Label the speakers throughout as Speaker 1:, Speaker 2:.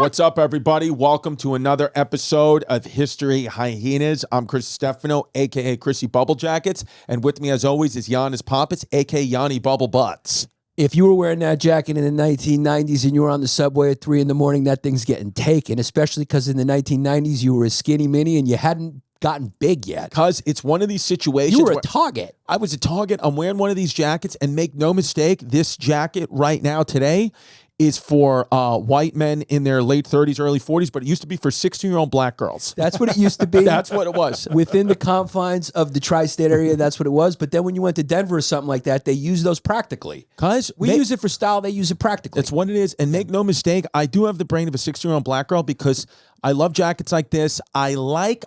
Speaker 1: What's up, everybody? Welcome to another episode of History Hyenas. I'm Distefano, a.k.a. Chrissy Bubble Jackets, and with me, as always, is Yannis Pappas, a.k.a. Yanni Bubble Butts.
Speaker 2: If you were wearing that jacket in the 1990s and you were on the subway at 3 in the morning, that thing's getting taken, especially because in the 1990s, you were a skinny mini and you hadn't gotten big yet.
Speaker 1: Because it's one of these situations.
Speaker 2: You were a target.
Speaker 1: I was a target. I'm wearing one of these jackets, and make no mistake, this jacket right now today is for white men in their late 30s, early 40s, but it used to be for 16-year-old black girls.
Speaker 2: That's what it used to be.
Speaker 1: That's what it was.
Speaker 2: Within the confines of the tri-state area, that's what it was. But then when you went to Denver or something like that, they use those practically.
Speaker 1: Because
Speaker 2: we use it for style, they use it practically.
Speaker 1: That's what it is. And make no mistake, I do have the brain of a 16-year-old black girl because I love jackets like this. I like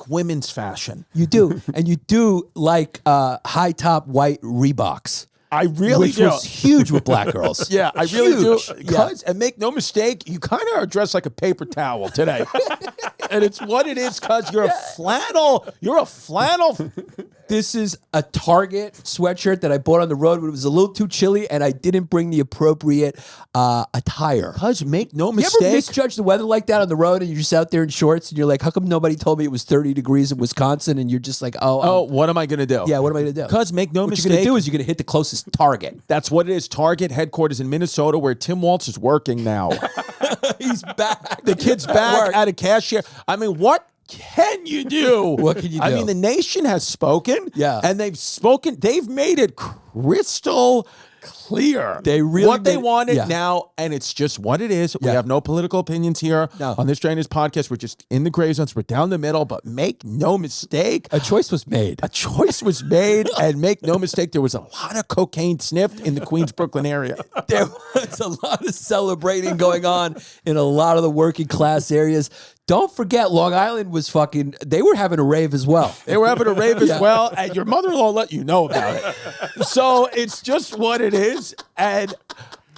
Speaker 1: women's fashion.
Speaker 2: You do. And you do like high-top white Reeboks.
Speaker 1: I really
Speaker 2: Which
Speaker 1: do.
Speaker 2: was huge with black girls.
Speaker 1: Yeah, I really do.
Speaker 2: Yeah.
Speaker 1: And make no mistake, you kind of are dressed like a paper towel today. And it's what it is because you're a flannel. You're a flannel.
Speaker 2: This is a Target sweatshirt that I bought on the road when it was a little too chilly and I didn't bring the appropriate attire.
Speaker 1: Because make no
Speaker 2: You
Speaker 1: mistake.
Speaker 2: ever misjudge the weather like that on the road and you're just out there in shorts and you're like, how come nobody told me it was 30 degrees in Wisconsin? And you're just like,
Speaker 1: what am I going to do?
Speaker 2: yeah, what am I going to do?
Speaker 1: Because make no
Speaker 2: what
Speaker 1: mistake.
Speaker 2: you're going to do is you're going to hit the closest Target.
Speaker 1: That's what it is. Target headquarters in Minnesota, where Tim Waltz is working now.
Speaker 2: He's back.
Speaker 1: The kid's back at a cashier. I mean, what can you do?
Speaker 2: What can you do?
Speaker 1: I mean, the nation has spoken.
Speaker 2: Yeah.
Speaker 1: And they've spoken. They've made it crystal clear.
Speaker 2: They really
Speaker 1: what they wanted
Speaker 2: yeah.
Speaker 1: now, and it's just what it is. We
Speaker 2: Yeah.
Speaker 1: have no political opinions here on this Trainers podcast. We're just in the gray zones. We're down the middle, but make no mistake.
Speaker 2: A choice was made.
Speaker 1: A choice was made, and make no mistake, there was a lot of cocaine sniffed in the Queens, Brooklyn area.
Speaker 2: There was a lot of celebrating going on in a lot of the working class areas. Don't forget, Long Island was they were having a rave as well.
Speaker 1: They were having a rave as well, and your mother-in-law let you know about it. So it's just what it is. And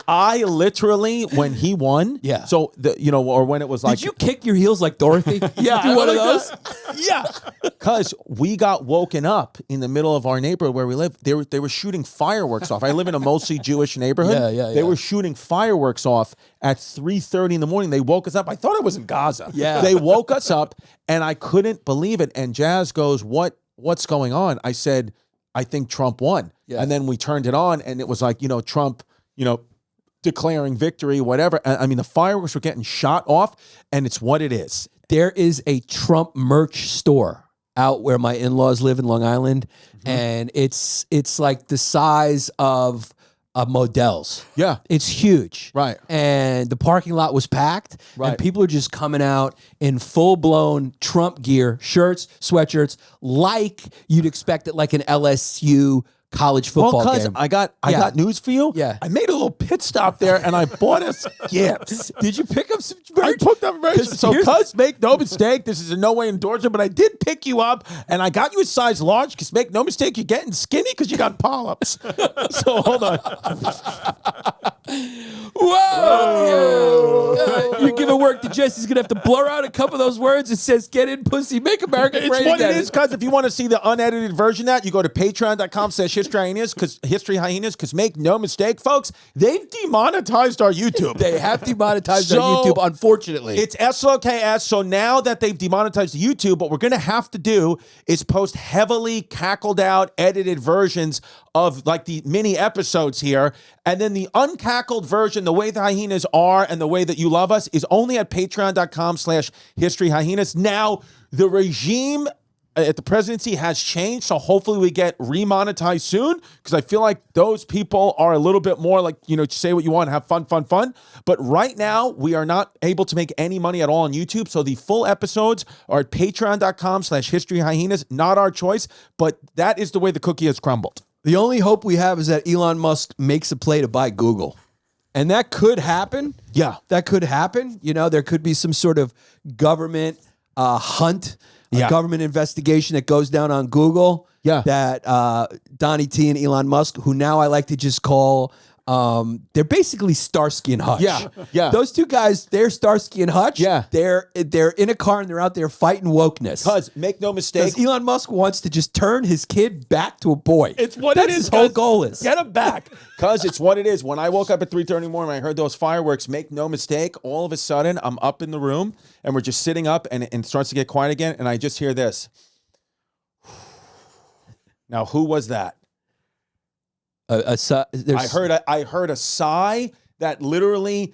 Speaker 1: I literally, when he won, so, or when it was like...
Speaker 2: Did you kick your heels like Dorothy?
Speaker 1: Yeah.
Speaker 2: Do one of those?
Speaker 1: Yeah. Because we got woken up in the middle of our neighborhood where we live. They were shooting fireworks off. I live in a mostly Jewish neighborhood. They were shooting fireworks off at 3:30 in the morning. They woke us up. I thought I was in Gaza.
Speaker 2: Yeah.
Speaker 1: They woke us up, and I couldn't believe it. And Jazz goes, what's going on? I said, I think Trump won. Yeah. And then we turned it on, and it was like, Trump, declaring victory, whatever. I mean, the fireworks were getting shot off, and it's what it is.
Speaker 2: There is a Trump merch store out where my in-laws live in Long Island, and it's like the size of Modell's.
Speaker 1: Yeah.
Speaker 2: It's huge.
Speaker 1: Right.
Speaker 2: And the parking lot was packed, and people are just coming out in full-blown Trump gear, shirts, sweatshirts, like you'd expect it like an LSU college football game.
Speaker 1: I got news for you.
Speaker 2: Yeah.
Speaker 1: I made a little pit stop there, and I bought us gifts.
Speaker 2: Did you pick up some merch?
Speaker 1: I picked up merch. So, make no mistake, this is in no way endorsement, but I did pick you up, and I got you a size large, because make no mistake, you're getting skinny because you got polyps. So, hold on.
Speaker 2: Whoa! You're giving work to Jesse's going to have to blur out a couple of those words. It says, get in, pussy, make America great again.
Speaker 1: It's what it is, because if you want to see the unedited version of that, you go to patreon.com/historyhyenas, because make no mistake, folks, they've demonetized our YouTube.
Speaker 2: They have demonetized our YouTube, unfortunately.
Speaker 1: It's SOKS, so now that they've demonetized the YouTube, what we're going to have to do is post heavily cackled out, edited versions of like the mini episodes here, and then the uncackled version, the way the hyenas are and the way that you love us, is only at patreon.com/historyhyenas. Now, the regime at the presidency has changed, so hopefully we get remonetized soon, because I feel like those people are a little bit more like, say what you want, have fun. But right now, we are not able to make any money at all on YouTube, so the full episodes are at patreon.com/historyhyenas. Not our choice, but that is the way the cookie has crumbled.
Speaker 2: The only hope we have is that Elon Musk makes a play to buy Google. And that could happen.
Speaker 1: Yeah.
Speaker 2: That could happen. You know, there could be some sort of government hunt, a government investigation that goes down on Google.
Speaker 1: Yeah.
Speaker 2: That Donnie T and Elon Musk, who now I like to just call, they're basically Starsky and Hutch.
Speaker 1: Yeah, yeah.
Speaker 2: Those two guys, they're Starsky and Hutch.
Speaker 1: Yeah.
Speaker 2: They're in a car and they're out there fighting wokeness.
Speaker 1: Because make no mistake,
Speaker 2: Because Elon Musk wants to just turn his kid back to a boy.
Speaker 1: it's what
Speaker 2: That's
Speaker 1: it is.
Speaker 2: his whole
Speaker 1: cuz.
Speaker 2: goal is.
Speaker 1: Get him back. Because it's what it is. When I woke up at 3:30 in the morning, I heard those fireworks. Make no mistake, all of a sudden, I'm up in the room and we're just sitting up and it starts to get quiet again. And I just hear this. Now, who was that? I heard a sigh that literally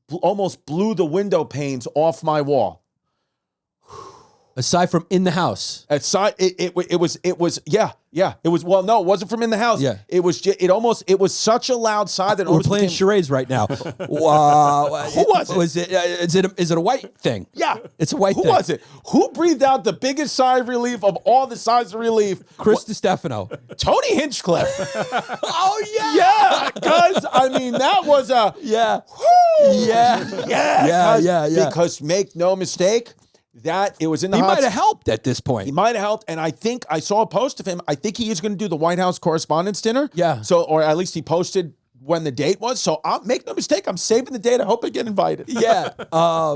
Speaker 1: almost blew the window panes off my wall.
Speaker 2: Aside from in the house.
Speaker 1: Aside, it was it was no, it wasn't from in the house.
Speaker 2: Yeah.
Speaker 1: It was such a loud sigh that it
Speaker 2: We're
Speaker 1: almost
Speaker 2: playing
Speaker 1: became,
Speaker 2: charades right now. Who
Speaker 1: was it?
Speaker 2: Is it a white thing?
Speaker 1: Yeah,
Speaker 2: It's a white
Speaker 1: Who
Speaker 2: thing.
Speaker 1: was it? Who breathed out the biggest sigh of relief of all the sighs of relief?
Speaker 2: Chris Distefano.
Speaker 1: Tony Hinchcliffe.
Speaker 2: Oh yeah.
Speaker 1: Yeah, because I mean that was a
Speaker 2: Yeah.
Speaker 1: whoo,
Speaker 2: Yeah.
Speaker 1: yeah. Because make no mistake, that it was in the
Speaker 2: He
Speaker 1: hot.
Speaker 2: might have helped at this point.
Speaker 1: He might have helped, and I think I saw a post of him. I think he is going to do the White House Correspondents' Dinner.
Speaker 2: Yeah.
Speaker 1: So, or at least he posted when the date was. So, I'll make no mistake, I'm saving the date. I hope I get invited.
Speaker 2: Yeah.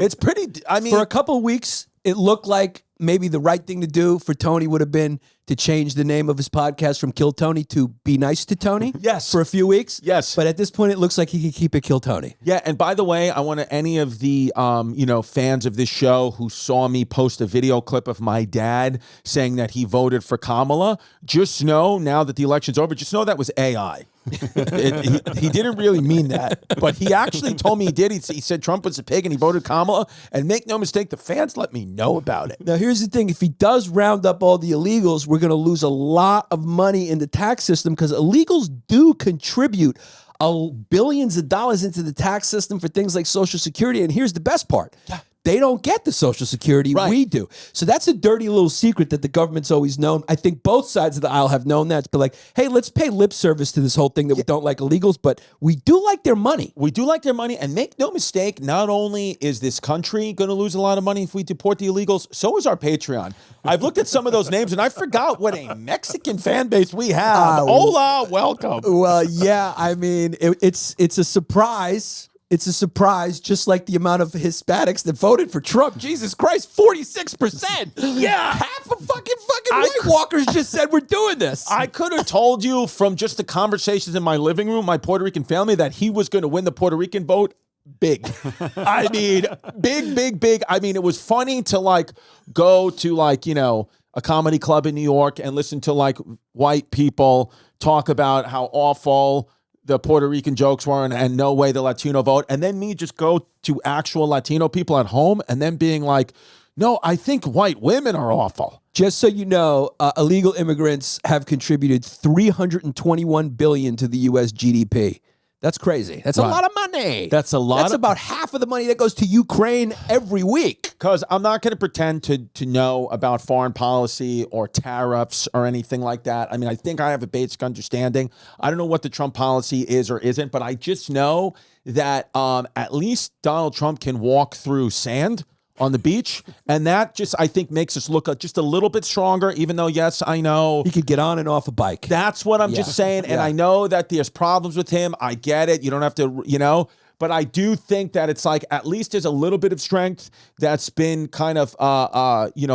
Speaker 1: It's pretty. I mean,
Speaker 2: For a couple of weeks, it looked like maybe the right thing to do for Tony would have been to change the name of his podcast from Kill Tony to Be Nice to Tony.
Speaker 1: Yes.
Speaker 2: For a few weeks.
Speaker 1: Yes.
Speaker 2: But at this point, it looks like he could keep it Kill Tony.
Speaker 1: yeah. And by the way, I want to any of the fans of this show who saw me post a video clip of my dad saying that he voted for Kamala. Just know now that the election's over. Just know that was AI. He didn't really mean that, but he actually told me he did. He said Trump was a pig and he voted Kamala. And make no mistake, the fans let me know about it.
Speaker 2: Now, here's the thing. If he does round up all the illegals, we're going to lose a lot of money in the tax system because illegals do contribute billions of dollars into the tax system for things like Social Security. And here's the best part. They don't get the Social Security.
Speaker 1: Right.
Speaker 2: We do. So that's a dirty little secret that the government's always known. I think both sides of the aisle have known that. It's been like, hey, let's pay lip service to this whole thing that we don't like illegals, but we do like their money.
Speaker 1: We do like their money, and make no mistake, not only is this country going to lose a lot of money if we deport the illegals, so is our Patreon. I've looked at some of those names, and I forgot what a Mexican fan base we have. Hola, welcome.
Speaker 2: Well, yeah, I mean, it's a surprise. It's a surprise, just like the amount of Hispanics that voted for Trump. Jesus Christ, 46%.
Speaker 1: Yeah.
Speaker 2: Half of fucking White Walkers just said we're doing this.
Speaker 1: I could have told you from just the conversations in my living room, my Puerto Rican family, that he was going to win the Puerto Rican vote. Big. I mean, big. I mean, it was funny to go to a comedy club in New York and listen to white people talk about how awful the Puerto Rican jokes were and no way the Latino vote. And then me just go to actual Latino people at home and then being like, no, I think white women are awful.
Speaker 2: Just so you know, illegal immigrants have contributed $321 billion to the U.S. GDP. That's crazy. That's a lot of money.
Speaker 1: That's a lot.
Speaker 2: That's about half of the money that goes to Ukraine every week.
Speaker 1: Because I'm not going to pretend to know about foreign policy or tariffs or anything like that. I mean, I think I have a basic understanding. I don't know what the Trump policy is or isn't, but I just know that at least Donald Trump can walk through sand on the beach, and that just, I think, makes us look just a little bit stronger, even though, yes, I know
Speaker 2: he could get on and off a bike.
Speaker 1: That's what I'm just saying, and I know that there's problems with him. I get it. You don't have to, but I do think that it's at least there's a little bit of strength that's been kind of,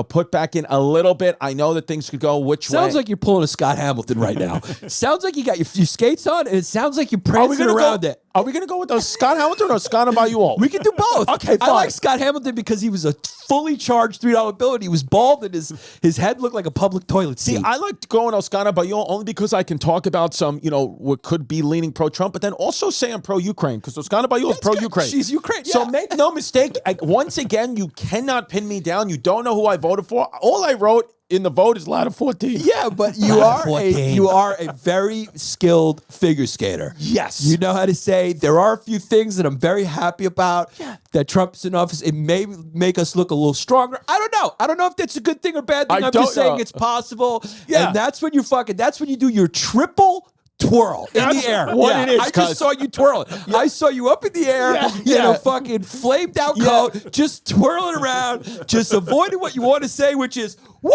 Speaker 1: put back in a little bit. I know that things could go which way.
Speaker 2: Sounds like you're pulling a Scott Hamilton right now. Sounds like you got your skates on, and it sounds like you're prancing around it.
Speaker 1: Are we going to go with those Scott Hamilton or Scott and Bayou?
Speaker 2: We can do both.
Speaker 1: Okay, fine.
Speaker 2: I like Scott Hamilton because he was a fully charged $3 bill, and he was bald, and his head looked like a public toilet seat.
Speaker 1: See, I like going Oscar and Bayou only because I can talk about some, what could be leaning pro-Trump, but then also say I'm pro-Ukraine because Oscar and Bayou is pro-Ukraine.
Speaker 2: She's Ukraine, yeah.
Speaker 1: So make no mistake, once again, you cannot pin me down. You don't know who I voted for. All I wrote in the vote is ladder 14.
Speaker 2: Yeah, but you are a very skilled figure skater.
Speaker 1: Yes.
Speaker 2: You know how to say, there are a few things that I'm very happy about that Trump's in office. It may make us look a little stronger. I don't know. I don't know if that's a good thing or bad thing. I'm just saying it's possible.
Speaker 1: Yeah.
Speaker 2: And that's when you do your triple twirl in the air.
Speaker 1: what it is,
Speaker 2: I just saw you twirl. I saw you up in the air in a fucking flamed out coat, just twirling around, just avoiding what you want to say, which is woohoo!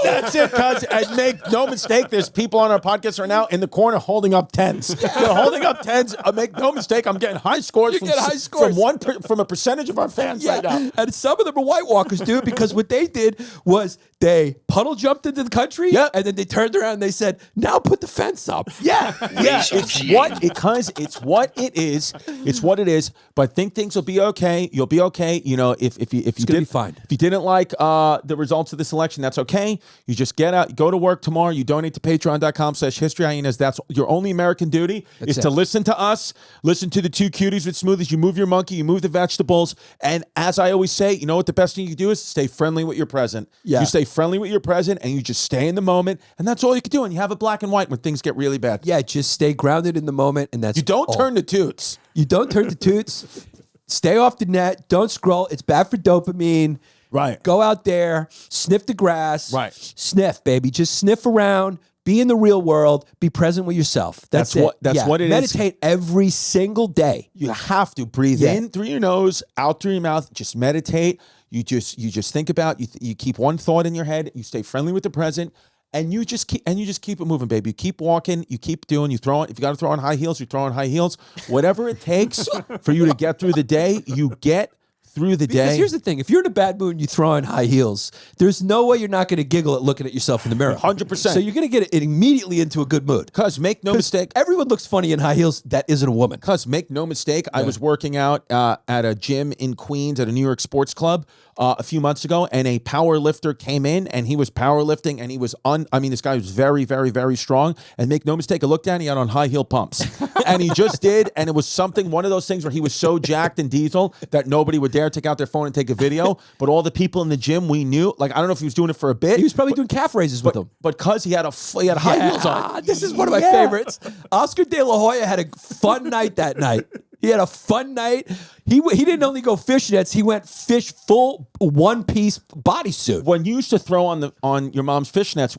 Speaker 1: That's it, cuz. And make no mistake, there's people on our podcast right now in the corner holding up tens. They're holding up tens. Make no mistake, I'm getting high scores. From a percentage of our fans right now.
Speaker 2: And some of them are White Walkers, dude, because what they did was they puddle jumped into the country, and then they turned around and they said, "Now put the fence up."
Speaker 1: Yeah. It's what it is. It's what it is. But I think things will be okay. You'll be okay. You know, if you
Speaker 2: be fine.
Speaker 1: If you didn't like the results of this election, that's okay. You just get out, go to work tomorrow. You donate to patreon.com/historyhyenas. That's your only American duty is to listen to us, listen to the two cuties with smoothies. You move your monkey, you move the vegetables. And as I always say, you know what the best thing you can do is stay friendly with your present.
Speaker 2: Yeah.
Speaker 1: You stay friendly with your present and you just stay in the moment. And that's all you can do. And you have it black and white when things get really bad.
Speaker 2: Yeah, just stay grounded in the moment. And that's
Speaker 1: you don't turn to toots.
Speaker 2: You don't turn to toots. Stay off the net. Don't scroll. It's bad for dopamine.
Speaker 1: Right.
Speaker 2: Go out there, sniff the grass.
Speaker 1: Right.
Speaker 2: Sniff, baby. Just sniff around. Be in the real world. Be present with yourself. That's it.
Speaker 1: That's what it is.
Speaker 2: Meditate every single day.
Speaker 1: You have to breathe in through your nose, out through your mouth. Just meditate. You just think about you keep one thought in your head. You stay friendly with the present. And you just keep it moving, baby. You keep walking, you keep doing, you throw on, if you got to throw on high heels, you throw on high heels. Whatever it takes for you to get through the day, you get through the day.
Speaker 2: Because here's the thing. If you're in a bad mood and you throw on high heels, there's no way you're not going to giggle at looking at yourself in the mirror.
Speaker 1: 100%.
Speaker 2: So you're going to get it immediately into a good mood.
Speaker 1: Because make no mistake.
Speaker 2: Everyone looks funny in high heels that isn't a woman.
Speaker 1: Because make no mistake, I was working out at a gym in Queens at a New York sports club a few months ago, and a power lifter came in, and he was powerlifting, and he was this guy was very, very, very strong. And make no mistake, I looked down, he had on high heel pumps. And he just did, and it was one of those things where he was so jacked and diesel that nobody would dare take out their phone and take a video. But all the people in the gym we knew, like, I don't know if he was doing it for a bit.
Speaker 2: He was probably doing calf raises with them.
Speaker 1: But because he had high heels on.
Speaker 2: This is one of my favorites. Oscar De La Hoya had a fun night that night. He had a fun night. He didn't only go fishnets. He went fish full one-piece bodysuit.
Speaker 1: When you used to throw on your mom's fishnets,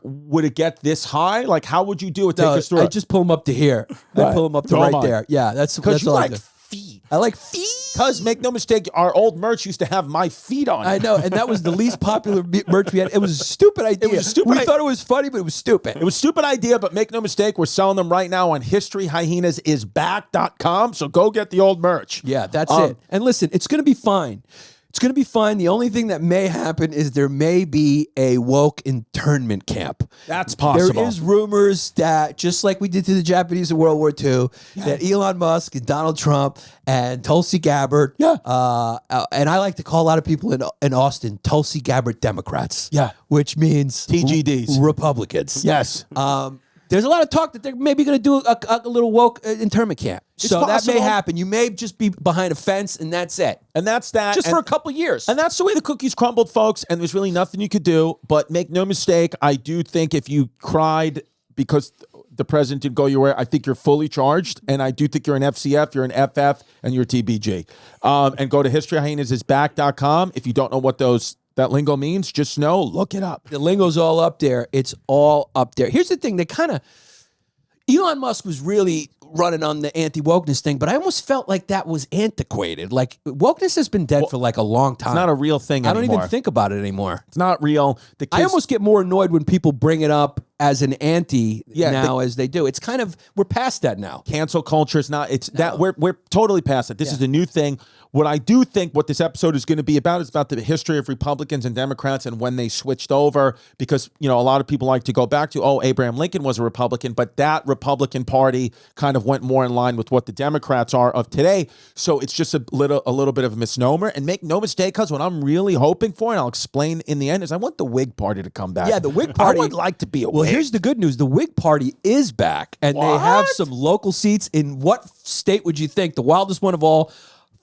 Speaker 1: would it get this high? Like, how would you do it? Take us through.
Speaker 2: I just pull them up to here. I pull them up to right there. Yeah, that's
Speaker 1: you
Speaker 2: all
Speaker 1: like
Speaker 2: I do.
Speaker 1: feet.
Speaker 2: I like feet.
Speaker 1: Because make no mistake, our old merch used to have my feet on it.
Speaker 2: I know, and that was the least popular merch we had. It was a stupid idea. We thought it was funny, but it was stupid.
Speaker 1: It was a stupid idea, but make no mistake, we're selling them right now on historyhyenaisback.com. So go get the old merch.
Speaker 2: Yeah, that's it. And listen, it's going to be fine. It's going to be fine. The only thing that may happen is there may be a woke internment camp.
Speaker 1: That's possible.
Speaker 2: There is rumors that, just like we did to the Japanese in World War II, that Elon Musk and Donald Trump and Tulsi Gabbard, and I like to call a lot of people in Austin Tulsi Gabbard Democrats, which means
Speaker 1: TGDs.
Speaker 2: Republicans.
Speaker 1: Yes.
Speaker 2: There's a lot of talk that they're maybe going to do a little woke internment camp. So that may happen. You may just be behind a fence, and that's it.
Speaker 1: And that's that.
Speaker 2: Just for a couple years.
Speaker 1: And that's the way the cookies crumbled, folks. And there's really nothing you could do. But make no mistake, I do think if you cried because the president didn't go your way, I think you're fully charged. And I do think you're an FCF, you're an FF, and you're a TBG. And go to historyhyenaisback.com. If you don't know what that lingo means, just know, look it up.
Speaker 2: The lingo's all up there. It's all up there. Here's the thing. Elon Musk was really running on the anti-wokeness thing, but I almost felt like that was antiquated. Like, wokeness has been dead for like a long time.
Speaker 1: It's not a real thing anymore.
Speaker 2: I don't even think about it anymore.
Speaker 1: It's not real.
Speaker 2: I almost get more annoyed when people bring it up as an anti as they do. It's kind of, we're past that now.
Speaker 1: Cancel culture is not, we're totally past it. This is a new thing. What I do think what this episode is going to be about is about the history of Republicans and Democrats and when they switched over, because, a lot of people like to go back to, Abraham Lincoln was a Republican, but that Republican Party kind of went more in line with what the Democrats are of today. So it's just a little bit of a misnomer. And make no mistake, because what I'm really hoping for, and I'll explain in the end, is I want the Whig Party to come back.
Speaker 2: Yeah, the Whig Party.
Speaker 1: I would like to be a Whig.
Speaker 2: Well, here's the good news. The Whig Party is back, and they have some local seats. In what state would you think? The wildest one of all,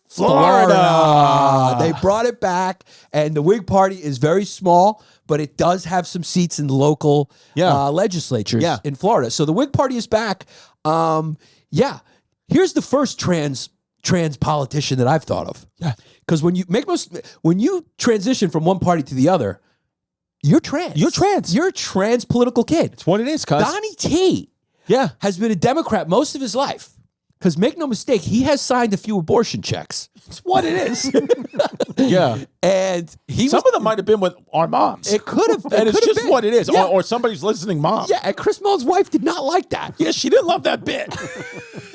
Speaker 2: Florida. They brought it back, and the Whig Party is very small, but it does have some seats in the local legislatures in Florida. So the Whig Party is back. Here's the first trans politician that I've thought of. Yeah, because when you transition from one party to the other, you're trans. You're a trans political kid.
Speaker 1: It's what it is, cuz.
Speaker 2: Donnie T has been a Democrat most of his life. Because make no mistake, he has signed a few abortion checks. It's what it is. And
Speaker 1: some of them might have been with our moms.
Speaker 2: It could have.
Speaker 1: And it's just what it is.
Speaker 2: Yeah.
Speaker 1: Or somebody's listening mom.
Speaker 2: Yeah, and Chris Mullin's wife did not like that.
Speaker 1: Yeah, she didn't love that bit.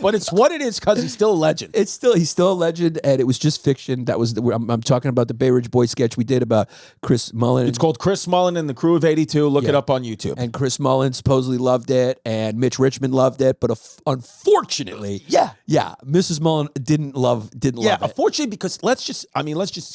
Speaker 1: But it's what it is because he's still a legend.
Speaker 2: He's still a legend, and it was just fiction. That was I'm talking about the Bay Ridge Boys sketch we did about Chris Mullin.
Speaker 1: It's called Chris Mullin and the Crew of 82. Look it up on YouTube.
Speaker 2: And Chris Mullin supposedly loved it, and Mitch Richmond loved it, but unfortunately, Mrs. Mullin didn't love it.
Speaker 1: Unfortunately, because let's just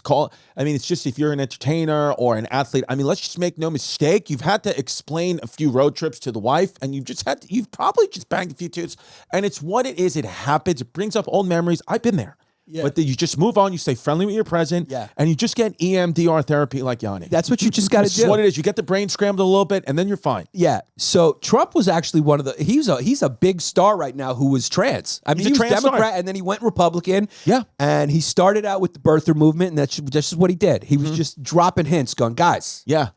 Speaker 1: call it. It's just if you're an entertainer or an athlete. Let's just make no mistake. You've had to explain a few road trips to the wife, and you've probably just banged a few toots. And it's what it is. It happens. It brings up old memories. I've been there. Yeah. But then you just move on. You stay friendly with your present. Yeah. And you just get EMDR therapy like Yanni.
Speaker 2: That's what you just got to do.
Speaker 1: That's what it is. You get the brain scrambled a little bit, and then you're fine.
Speaker 2: Yeah. So Trump was actually one of the. He's a big star right now who was trans. He was Democrat, star. And then he went Republican.
Speaker 1: Yeah.
Speaker 2: And he started out with the birther movement, and that's just what he did. He was just dropping hints, going, guys.
Speaker 1: Yeah.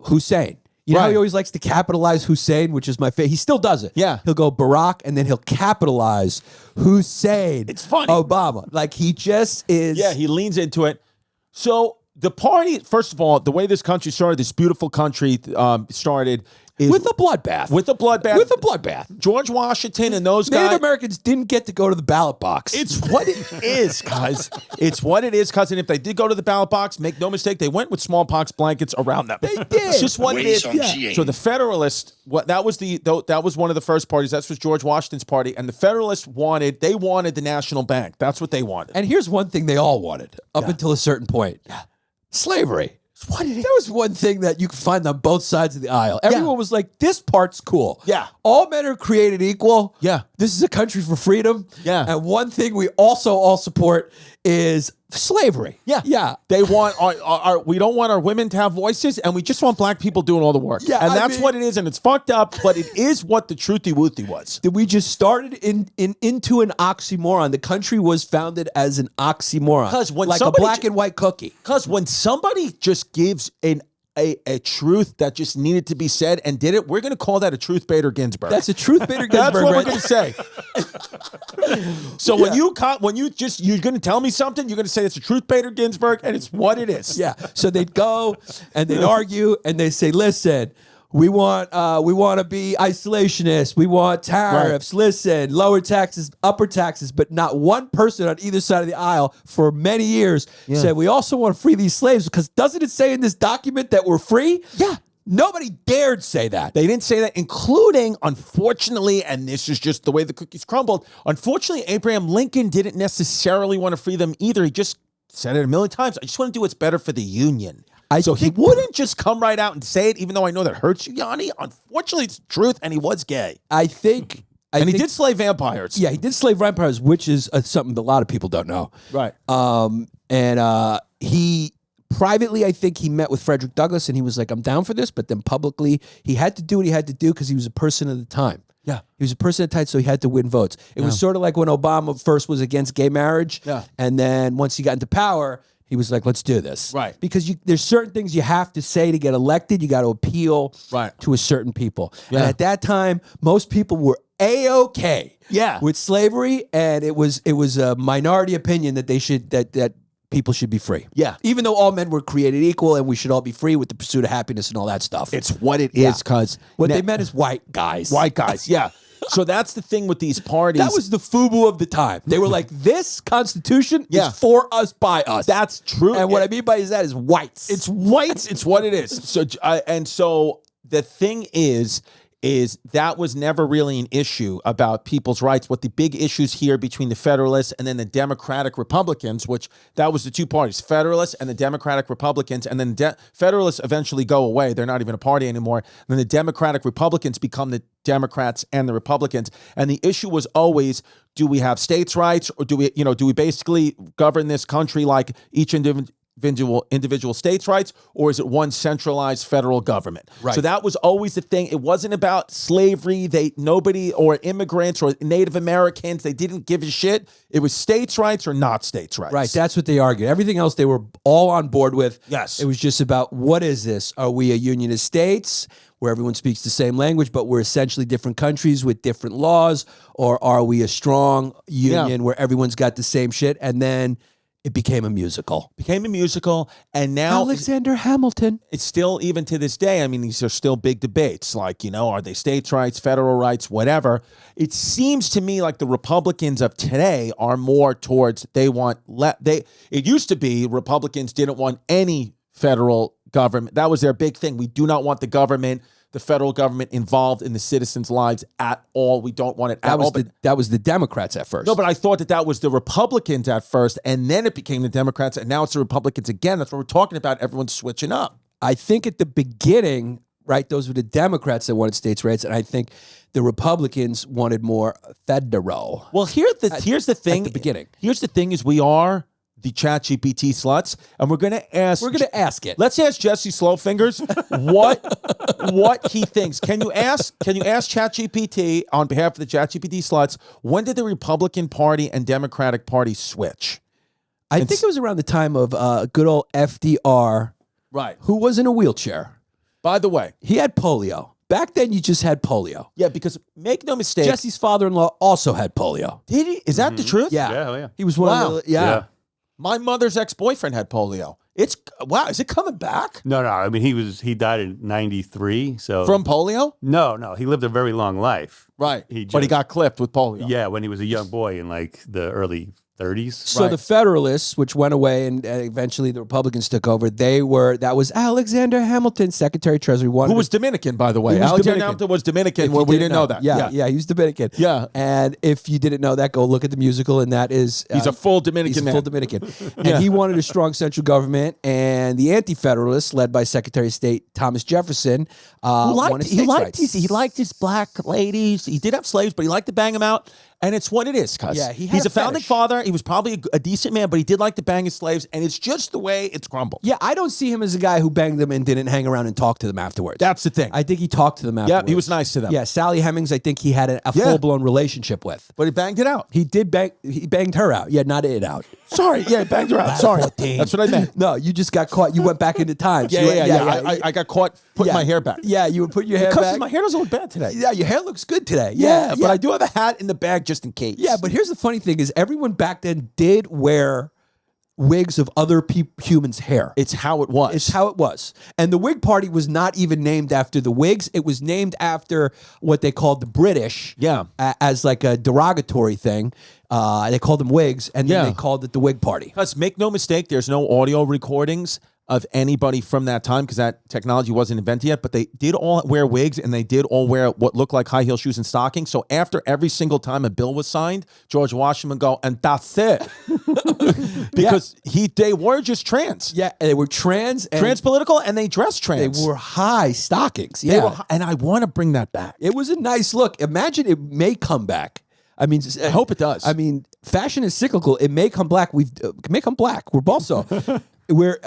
Speaker 2: Hussein. You know how he always likes to capitalize Hussein, which is my favorite. He still does it.
Speaker 1: Yeah.
Speaker 2: He'll go Barack, and then he'll capitalize Hussein.
Speaker 1: It's funny.
Speaker 2: Obama. Like, he just is.
Speaker 1: Yeah, he leans into it. So the party, first of all, the way this country started, this beautiful country started...
Speaker 2: With a bloodbath.
Speaker 1: With a bloodbath. George Washington and those guys.
Speaker 2: Native Americans didn't get to go to the ballot box.
Speaker 1: It's what it is, guys. It's what it is, cousin. If they did go to the ballot box, make no mistake, they went with smallpox blankets around them.
Speaker 2: They did.
Speaker 1: It's just what it is. Yeah. So the Federalists, that was one of the first parties. That was George Washington's party. And the Federalists wanted the national bank. That's what they wanted.
Speaker 2: And here's one thing they all wanted up until a certain point.
Speaker 1: Yeah.
Speaker 2: Slavery. There was one thing that you could find on both sides of the aisle. Everyone was like, this part's cool.
Speaker 1: Yeah.
Speaker 2: All men are created equal.
Speaker 1: Yeah.
Speaker 2: This is a country for freedom.
Speaker 1: Yeah.
Speaker 2: And one thing we also all support is slavery.
Speaker 1: Yeah.
Speaker 2: Yeah.
Speaker 1: They want we don't want our women to have voices, and we just want black people doing all the work. Yeah. And that's what it is, and it's fucked up, but it is what the truthy-woothie was.
Speaker 2: That we just started into an oxymoron. The country was founded as an oxymoron. Like a black and white cookie.
Speaker 1: Because when somebody just gives a truth that just needed to be said and did it, we're going to call that a truth Bader Ginsburg.
Speaker 2: That's a truth Bader Ginsburg.
Speaker 1: That's what we're going to say. So when you're going to tell me something, you're going to say it's a truth Bader Ginsburg, and it's what it is.
Speaker 2: Yeah. So they'd go and they'd argue and they say, listen, we want to be isolationists. We want tariffs. Right. Listen, lower taxes, upper taxes, but not one person on either side of the aisle for many years said we also want to free these slaves, because doesn't it say in this document that we're free?
Speaker 1: Yeah.
Speaker 2: Nobody dared say that.
Speaker 1: They didn't say that, including, unfortunately, and this is just the way the cookies crumbled, unfortunately, Abraham Lincoln didn't necessarily want to free them either. He just said it a million times. I just want to do what's better for the Union. So he wouldn't just come right out and say it, even though I know that hurts you, Yanni. Unfortunately, it's the truth, and he was gay.
Speaker 2: I think
Speaker 1: he did slay vampires.
Speaker 2: Yeah, he did slay vampires, which is something that a lot of people don't know.
Speaker 1: Right.
Speaker 2: And he privately, I think he met with Frederick Douglass, and he was like, I'm down for this. But then publicly, he had to do what he had to do because he was a person of the time.
Speaker 1: Yeah.
Speaker 2: He was a person of the time, so he had to win votes. It was sort of like when Obama first was against gay marriage.
Speaker 1: Yeah.
Speaker 2: And then once he got into power, he was like, let's do this.
Speaker 1: Right.
Speaker 2: Because there's certain things you have to say to get elected. You got to appeal to a certain people. Yeah. And at that time, most people were A-OK with slavery, and it was a minority opinion that that people should be free.
Speaker 1: Yeah.
Speaker 2: Even though all men were created equal and we should all be free with the pursuit of happiness and all that stuff.
Speaker 1: It's what it is, because
Speaker 2: what they meant is white guys.
Speaker 1: White guys, yeah. So that's the thing with these parties.
Speaker 2: That was the FUBU of the time. They were like, this Constitution is for us, by us.
Speaker 1: That's true.
Speaker 2: And what I mean by that is whites.
Speaker 1: It's whites. It's what it is. So so the thing is that was never really an issue about people's rights. What the big issues here between the Federalists and then the Democratic Republicans, which that was the two parties, Federalists and the Democratic Republicans, and then Federalists eventually go away. They're not even a party anymore. And then the Democratic Republicans become the Democrats and the Republicans. And the issue was always, do we have states' rights, or do we basically govern this country like each individual individual states' rights, or is it one centralized federal government?
Speaker 2: Right.
Speaker 1: So that was always the thing. It wasn't about slavery. Nobody or immigrants or Native Americans, they didn't give a shit. It was states' rights or not states' rights.
Speaker 2: Right, that's what they argued. Everything else they were all on board with.
Speaker 1: Yes.
Speaker 2: It was just about, what is this? Are we a union of states where everyone speaks the same language, but we're essentially different countries with different laws? Or are we a strong union where everyone's got the same shit? And then it became a musical.
Speaker 1: And now
Speaker 2: Alexander Hamilton.
Speaker 1: it's still, even to this day, I mean, these are still big debates. Like, are they states' rights, federal rights, whatever? It seems to me like the Republicans of today are more towards, it used to be Republicans didn't want any federal government. That was their big thing. We do not want the federal government involved in the citizens' lives at all. We don't want it at all.
Speaker 2: That was the Democrats at first.
Speaker 1: No, but I thought that was the Republicans at first, and then it became the Democrats, and now it's the Republicans again. That's what we're talking about. Everyone's switching up.
Speaker 2: I think at the beginning, right, those were the Democrats that wanted states' rights, and I think the Republicans wanted more federal.
Speaker 1: Well, here's the thing.
Speaker 2: At the beginning.
Speaker 1: Here's the thing: is we are the ChatGPT sluts, and we're going to ask.
Speaker 2: We're going to ask it.
Speaker 1: Let's ask Jesse Slowfingers what he thinks. Can you ask ChatGPT on behalf of the ChatGPT sluts? When did the Republican Party and Democratic Party switch?
Speaker 2: I think it was around the time of good old FDR,
Speaker 1: Right.
Speaker 2: who was in a wheelchair.
Speaker 1: By the way,
Speaker 2: He had polio. Back then, you just had polio.
Speaker 1: yeah, because make no mistake,
Speaker 2: Jesse's father-in-law also had polio.
Speaker 1: did he? Is that the truth?
Speaker 2: Yeah.
Speaker 3: Yeah, oh, yeah.
Speaker 2: He was one
Speaker 1: Wow.
Speaker 2: of the, yeah.
Speaker 1: My mother's ex-boyfriend had polio. Wow, is it coming back
Speaker 3: No, I mean, he died in 93. So
Speaker 1: from polio?
Speaker 3: no, he lived a very long life.
Speaker 1: Right.
Speaker 3: He
Speaker 1: But he
Speaker 3: just-
Speaker 1: got clipped with polio.
Speaker 3: Yeah, when he was a young boy in like the early 30s.
Speaker 2: So
Speaker 1: Right.
Speaker 2: the Federalists, which went away and eventually the Republicans took over, that was Alexander Hamilton, Secretary of Treasury.
Speaker 1: Who was Dominican, by the way.
Speaker 2: He was
Speaker 1: Alexander
Speaker 2: Dominican.
Speaker 1: Hamilton was Dominican.
Speaker 2: If
Speaker 1: Well,
Speaker 2: you
Speaker 1: we didn't know that.
Speaker 2: Yeah, he was Dominican.
Speaker 1: Yeah.
Speaker 2: And if you didn't know that, go look at the musical, and that is...
Speaker 1: He's a full Dominican
Speaker 2: He's a
Speaker 1: man.
Speaker 2: full Dominican. And he wanted a strong central government, and the Anti-Federalists, led by Secretary of State Thomas Jefferson, wanted states' rights.
Speaker 1: He liked his black ladies. He did have slaves, but he liked to bang them out. And it's what it is, cuz.
Speaker 2: Yeah, he had
Speaker 1: he's
Speaker 2: a
Speaker 1: a founding
Speaker 2: fetish.
Speaker 1: father. He was probably a decent man, but he did like to bang his slaves. And it's just the way it's crumbled.
Speaker 2: Yeah, I don't see him as a guy who banged them and didn't hang around and talk to them afterwards.
Speaker 1: That's the thing.
Speaker 2: I think he talked to them afterwards.
Speaker 1: Yeah, he was nice to them.
Speaker 2: Yeah, Sally Hemings, I think he had a
Speaker 1: Yeah.
Speaker 2: full-blown relationship with.
Speaker 1: But he banged it out.
Speaker 2: He banged her out. Yeah, not it out.
Speaker 1: Sorry. Yeah, he banged her out. Sorry.
Speaker 2: 14.
Speaker 1: That's what I meant.
Speaker 2: No, you just got caught. You went back into time. So
Speaker 1: Yeah. I got caught putting my hair back.
Speaker 2: Yeah, you would put your hair
Speaker 1: Because
Speaker 2: back.
Speaker 1: my hair doesn't look bad today.
Speaker 2: Yeah, your hair looks good today.
Speaker 1: Yeah, but I do have a hat in the bag just in case.
Speaker 2: Yeah, but here's the funny thing is everyone back then did wear wigs of other humans' hair.
Speaker 1: it's how it was.
Speaker 2: It's how it was. And the Whig Party was not even named after the Whigs. It was named after what they called the British.
Speaker 1: Yeah.
Speaker 2: As like a derogatory thing. They called them Whigs, and then
Speaker 1: Yeah.
Speaker 2: they called it the Whig Party.
Speaker 1: Because make no mistake, there's no audio recordings of anybody from that time because that technology wasn't invented yet, but they did all wear wigs and they did all wear what looked like high heel shoes and stockings. So after every single time a bill was signed, George Washington would go, and that's it. Because they were just trans.
Speaker 2: Yeah, and they were trans. And
Speaker 1: Trans political, and they dressed
Speaker 2: They
Speaker 1: trans.
Speaker 2: were high stockings.
Speaker 1: They
Speaker 2: Yeah.
Speaker 1: were, and I want to bring that back.
Speaker 2: It was a nice look. Imagine it may come back. I mean, I
Speaker 1: hope it does.
Speaker 2: I mean, fashion is cyclical. It may come black. May come black. We're also we've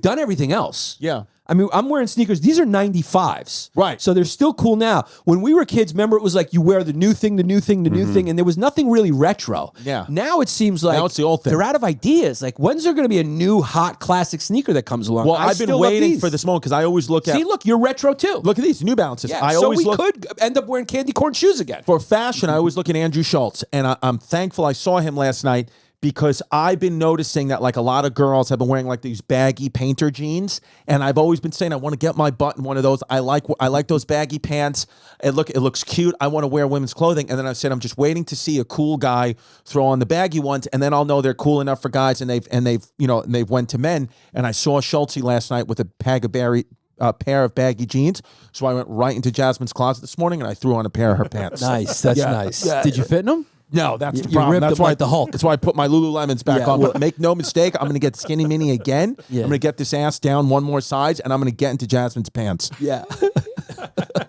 Speaker 2: done everything else.
Speaker 1: Yeah.
Speaker 2: I mean, I'm wearing sneakers. These are 95s.
Speaker 1: Right.
Speaker 2: So they're still cool now. When we were kids, remember it was like you wear the new thing, the new thing, the new thing, and there was nothing really retro.
Speaker 1: Yeah.
Speaker 2: Now it seems like
Speaker 1: Now it's the old thing.
Speaker 2: they're out of ideas. Like, when's there going to be a new hot classic sneaker that comes along?
Speaker 1: Well,
Speaker 2: I
Speaker 1: I've been
Speaker 2: still love
Speaker 1: waiting
Speaker 2: these.
Speaker 1: for this moment because I always look at.
Speaker 2: See, look, you're retro too.
Speaker 1: Look at these New Balances.
Speaker 2: Yeah,
Speaker 1: I
Speaker 2: so
Speaker 1: always
Speaker 2: we
Speaker 1: look
Speaker 2: could end up wearing candy corn shoes again.
Speaker 1: for fashion. I always look at Andrew Schultz, and I'm thankful I saw him last night because I've been noticing that like a lot of girls have been wearing like these baggy painter jeans, and I've always been saying I want to get my butt in one of those. I like those baggy pants. It looks cute. I want to wear women's clothing, and then I said I'm just waiting to see a cool guy throw on the baggy ones, and then I'll know they're cool enough for guys, and they've went to men. And I saw Schultz last night with a pair of baggy jeans, so I went right into Jasmine's closet this morning and I threw on a pair of her pants.
Speaker 2: Nice. That's
Speaker 1: Yeah.
Speaker 2: nice.
Speaker 1: Yeah.
Speaker 2: Did you fit in them?
Speaker 1: No, that's the
Speaker 2: You
Speaker 1: problem.
Speaker 2: ripped
Speaker 1: That's
Speaker 2: them
Speaker 1: why
Speaker 2: like the Hulk.
Speaker 1: That's why I put my Lululemons back
Speaker 2: Yeah,
Speaker 1: on.
Speaker 2: well-
Speaker 1: But make no mistake, I'm going to get skinny mini again.
Speaker 2: Yeah.
Speaker 1: I'm going to get this ass down one more size, and I'm going to get into Jasmine's pants.
Speaker 2: Yeah.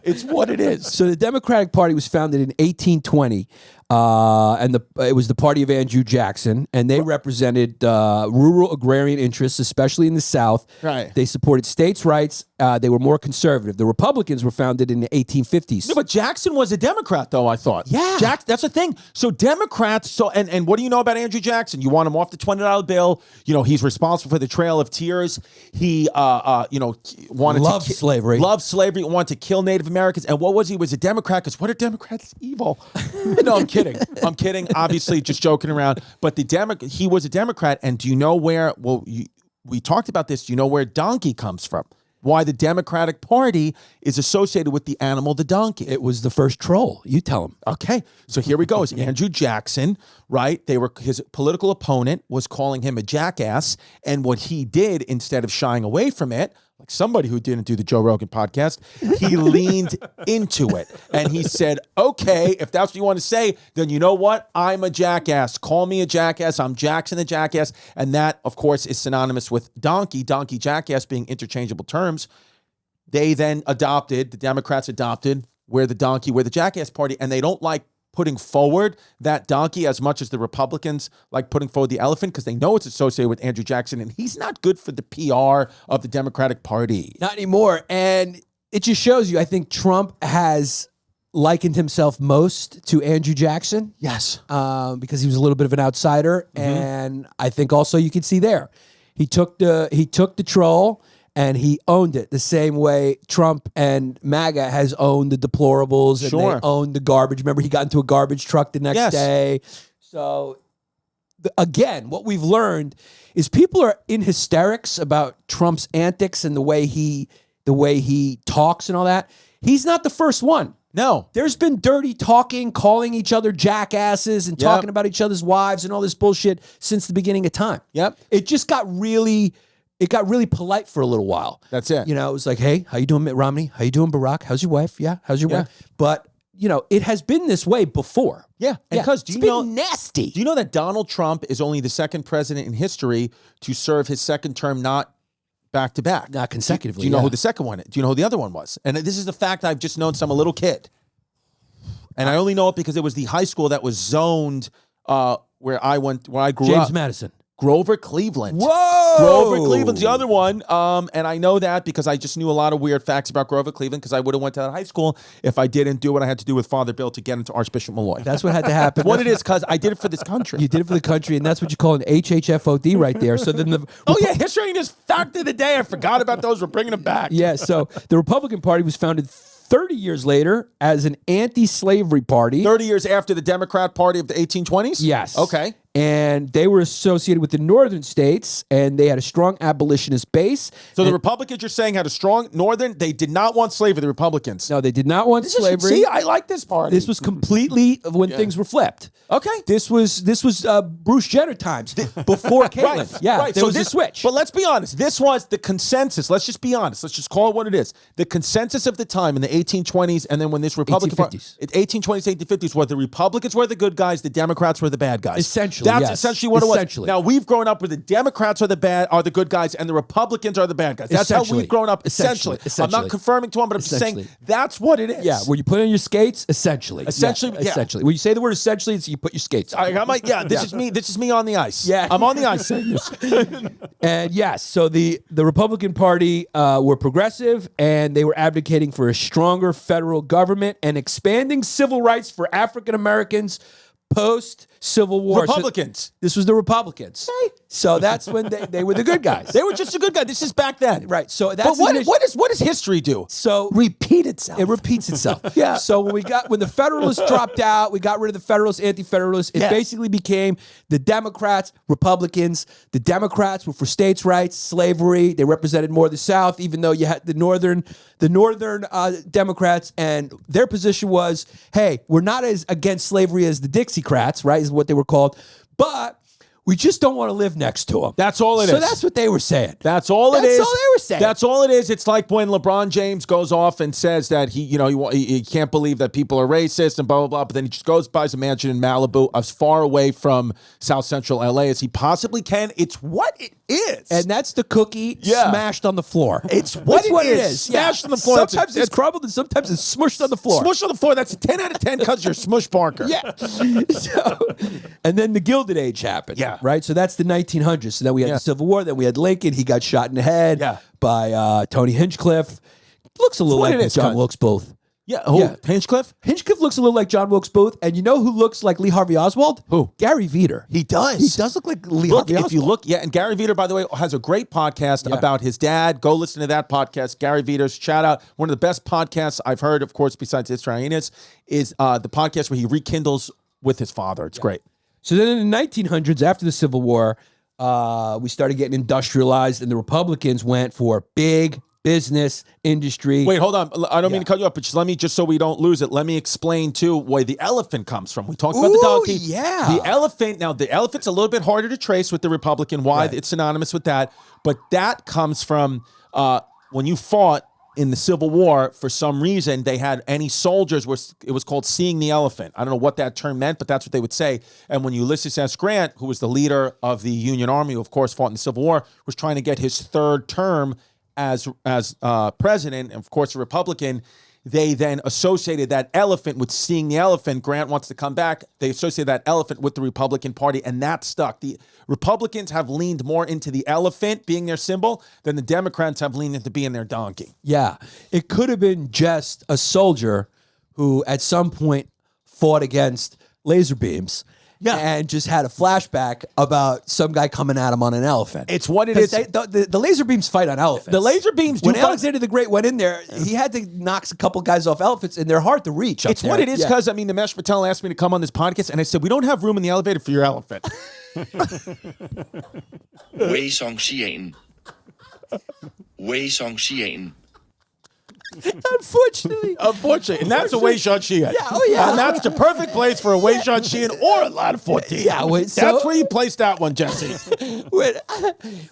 Speaker 1: It's what it is.
Speaker 2: So the Democratic Party was founded in 1820 and it was the party of Andrew Jackson, and they represented rural agrarian interests, especially in the South.
Speaker 1: Right.
Speaker 2: They supported states' rights. They were more conservative. The Republicans were founded in the 1850s.
Speaker 1: No, but Jackson was a Democrat, though, I thought.
Speaker 2: Yeah.
Speaker 1: That's the thing. So Democrats, and what do you know about Andrew Jackson? You want him off the $20 bill. He's responsible for the Trail of Tears. He, wanted
Speaker 2: Loved
Speaker 1: to
Speaker 2: slavery.
Speaker 1: Loved slavery, wanted to kill Native Americans. And what was he? Was a Democrat, because what are Democrats? Evil. No, I'm kidding. I'm kidding. Obviously, just joking around. But he was a Democrat. And do you know where, we talked about this. Do you know where donkey comes from? Why the Democratic Party is associated with the animal, the donkey.
Speaker 2: It was the first troll. You tell him.
Speaker 1: Okay, so here we go. It's Andrew Jackson, right? His political opponent was calling him a jackass, and what he did, instead of shying away from it, like somebody who didn't do the Joe Rogan podcast, he leaned into it, and he said, okay, if that's what you want to say, then you know what? I'm a jackass. Call me a jackass. I'm Jackson the jackass, and that, of course, is synonymous with donkey, jackass being interchangeable terms. They then the Democrats adopted, we're the jackass party, and they don't like putting forward that donkey as much as the Republicans like putting forward the elephant, because they know it's associated with Andrew Jackson, and he's not good for the PR of the Democratic Party.
Speaker 2: Not anymore. And it just shows you, I think Trump has likened himself most to Andrew Jackson.
Speaker 1: Yes.
Speaker 2: Because he was a little bit of an outsider. Mm-hmm. And I think also you can see there, he took the troll and he owned it the same way Trump and MAGA has owned the deplorables and they owned the garbage. Remember, he got into a garbage truck the next day. So, again, what we've learned is people are in hysterics about Trump's antics and the way he talks and all that. He's not the first one.
Speaker 1: No.
Speaker 2: There's been dirty talking, calling each other jackasses and talking about each other's wives and all this bullshit since the beginning of time.
Speaker 1: Yep.
Speaker 2: It just got really polite for a little while.
Speaker 1: That's it.
Speaker 2: It was like, hey, how you doing, Mitt Romney? How you doing, Barack? How's your wife? Yeah, how's your wife? But, it has been this way before.
Speaker 1: Yeah. And because
Speaker 2: it's been nasty.
Speaker 1: Do you know that Donald Trump is only the second president in history to serve his second term not back to back?
Speaker 2: Not consecutively.
Speaker 1: Do you know who the second one is? Do you know who the other one was? And this is a fact I've just known since I'm a little kid. And I only know it because it was the high school that was zoned where I grew up.
Speaker 2: James Madison.
Speaker 1: Grover Cleveland.
Speaker 2: Whoa!
Speaker 1: Grover Cleveland's the other one. And I know that because I just knew a lot of weird facts about Grover Cleveland, because I would have went to that high school if I didn't do what I had to do with Father Bill to get into Archbishop Malloy.
Speaker 2: That's what had to happen.
Speaker 1: What it is, because I did it for this country.
Speaker 2: You did it for the country, and that's what you call an HHFOD right there. So then
Speaker 1: history and just fact of the day. I forgot about those. We're bringing them back.
Speaker 2: Yeah, so the Republican Party was founded 30 years later as an anti-slavery party.
Speaker 1: 30 years after the Democrat Party of the 1820s?
Speaker 2: Yes.
Speaker 1: Okay.
Speaker 2: And they were associated with the northern states, and they had a strong abolitionist base.
Speaker 1: So the Republicans, you're saying, had a strong northern. They did not want slavery, the Republicans.
Speaker 2: No, they did not want slavery.
Speaker 1: See, I like this party.
Speaker 2: This was completely when things were flipped.
Speaker 1: Okay.
Speaker 2: This was Bruce Jenner times before Caitlyn.
Speaker 1: Right.
Speaker 2: Yeah,
Speaker 1: right.
Speaker 2: there was a switch.
Speaker 1: But let's be honest. This was the consensus. Let's just be honest. Let's just call it what it is. The consensus of the time in the 1820s, and then when this Republican
Speaker 2: 1850s.
Speaker 1: 1820s, 1850s, where the Republicans were the good guys, the Democrats were the bad guys.
Speaker 2: Essentially,
Speaker 1: That's
Speaker 2: yes.
Speaker 1: essentially what it was. Now, we've grown up where the Democrats are the good guys, and the Republicans are the bad guys. That's how we've grown up, essentially. I'm not confirming to them, but I'm just saying that's what it is.
Speaker 2: Yeah, when you put on your skates, essentially.
Speaker 1: Essentially.
Speaker 2: Essentially. When you say the word essentially, it's you put your skates on.
Speaker 1: This is me. This is me on the ice.
Speaker 2: Yeah.
Speaker 1: I'm on the ice.
Speaker 2: And yes, so the Republican Party were progressive, and they were advocating for a stronger federal government and expanding civil rights for African Americans post-Civil War.
Speaker 1: Republicans.
Speaker 2: So this was the Republicans.
Speaker 1: Okay.
Speaker 2: So that's when they were the good guys.
Speaker 1: They were just a good guy. This is back then.
Speaker 2: Right. So that's
Speaker 1: what does history do?
Speaker 2: So
Speaker 1: repeat itself.
Speaker 2: It repeats itself.
Speaker 1: Yeah.
Speaker 2: So when the Federalists dropped out, we got rid of the Federalists, Anti-Federalists. It basically became the Democrats, Republicans. The Democrats were for states' rights, slavery. They represented more of the South, even though you had the northern Democrats, and their position was, hey, we're not as against slavery as the Dixiecrats, right? Is what they were called, but We just don't want to live next to him.
Speaker 1: That's all it is.
Speaker 2: So that's what they were saying.
Speaker 1: That's all it is.
Speaker 2: That's all they were saying.
Speaker 1: That's all it is. It's like when LeBron James goes off and says that he can't believe that people are racist and blah, blah, blah. But then he just goes, buys a mansion in Malibu as far away from South Central LA as he possibly can. It's what it is.
Speaker 2: And that's the cookie smashed on the floor.
Speaker 1: It's what it is. Smashed on the floor.
Speaker 2: Sometimes it's crumbled and sometimes it's smushed on the floor.
Speaker 1: Smushed on the floor. That's a 10 out of 10 because you're Smush Parker.
Speaker 2: Yeah. And then the Gilded Age happened.
Speaker 1: Yeah.
Speaker 2: Right? So that's the 1900s. So then we had the Civil War. Then we had Lincoln. He got shot in the head by Tony Hinchcliffe. Looks a little like John Wilkes Booth.
Speaker 1: Yeah. Hinchcliffe?
Speaker 2: Hinchcliffe looks a little like John Wilkes Booth. And you know who looks like Lee Harvey Oswald?
Speaker 1: Who?
Speaker 2: Gary Veter.
Speaker 1: He does.
Speaker 2: He does look like Lee Harvey Oswald.
Speaker 1: If you look, and Gary Veter, by the way, has a great podcast about his dad. Go listen to that podcast. Gary Veter's shout out. One of the best podcasts I've heard, of course, besides Hyenas, is the podcast where he rekindles with his father. It's great.
Speaker 2: So then in the 1900s, after the Civil War, we started getting industrialized, and the Republicans went for big business industry.
Speaker 1: Wait, hold on. I don't mean to cut you off, but just so we don't lose it, let me explain too where the elephant comes from. We talked about the donkey.
Speaker 2: Yeah.
Speaker 1: The elephant. Now, the elephant's a little bit harder to trace with the Republican. Why? It's synonymous with that. But that comes from when you fought in the Civil War, for some reason, they had any soldiers, it was called seeing the elephant. I don't know what that term meant, but that's what they would say. And when Ulysses S. Grant, who was the leader of the Union Army, who of course fought in the Civil War, was trying to get his third term as president, and of course a Republican, they then associated that elephant with seeing the elephant. Grant wants to come back. They associated that elephant with the Republican Party, and that stuck. The Republicans have leaned more into the elephant being their symbol than the Democrats have leaned into being their donkey.
Speaker 2: Yeah. It could have been just a soldier who at some point fought against laser beams. Yeah, and just had a flashback about some guy coming at him on an elephant.
Speaker 1: It's what it is.
Speaker 2: The laser beams fight on elephants.
Speaker 1: The laser beams do
Speaker 2: when Alexander the Great went in there, he had to knock a couple guys off elephants, and they're hard to reach.
Speaker 1: It's what it is, because, Dinesh Patel asked me to come on this podcast, and I said, we don't have room in the elevator for your elephant. Unfortunately. And that's a Wei Shang Xian.
Speaker 2: Yeah, oh yeah.
Speaker 1: And that's the perfect place for a Wei Shang Xian or a lot of 14.
Speaker 2: Yeah,
Speaker 1: that's where you place that one, Jesse.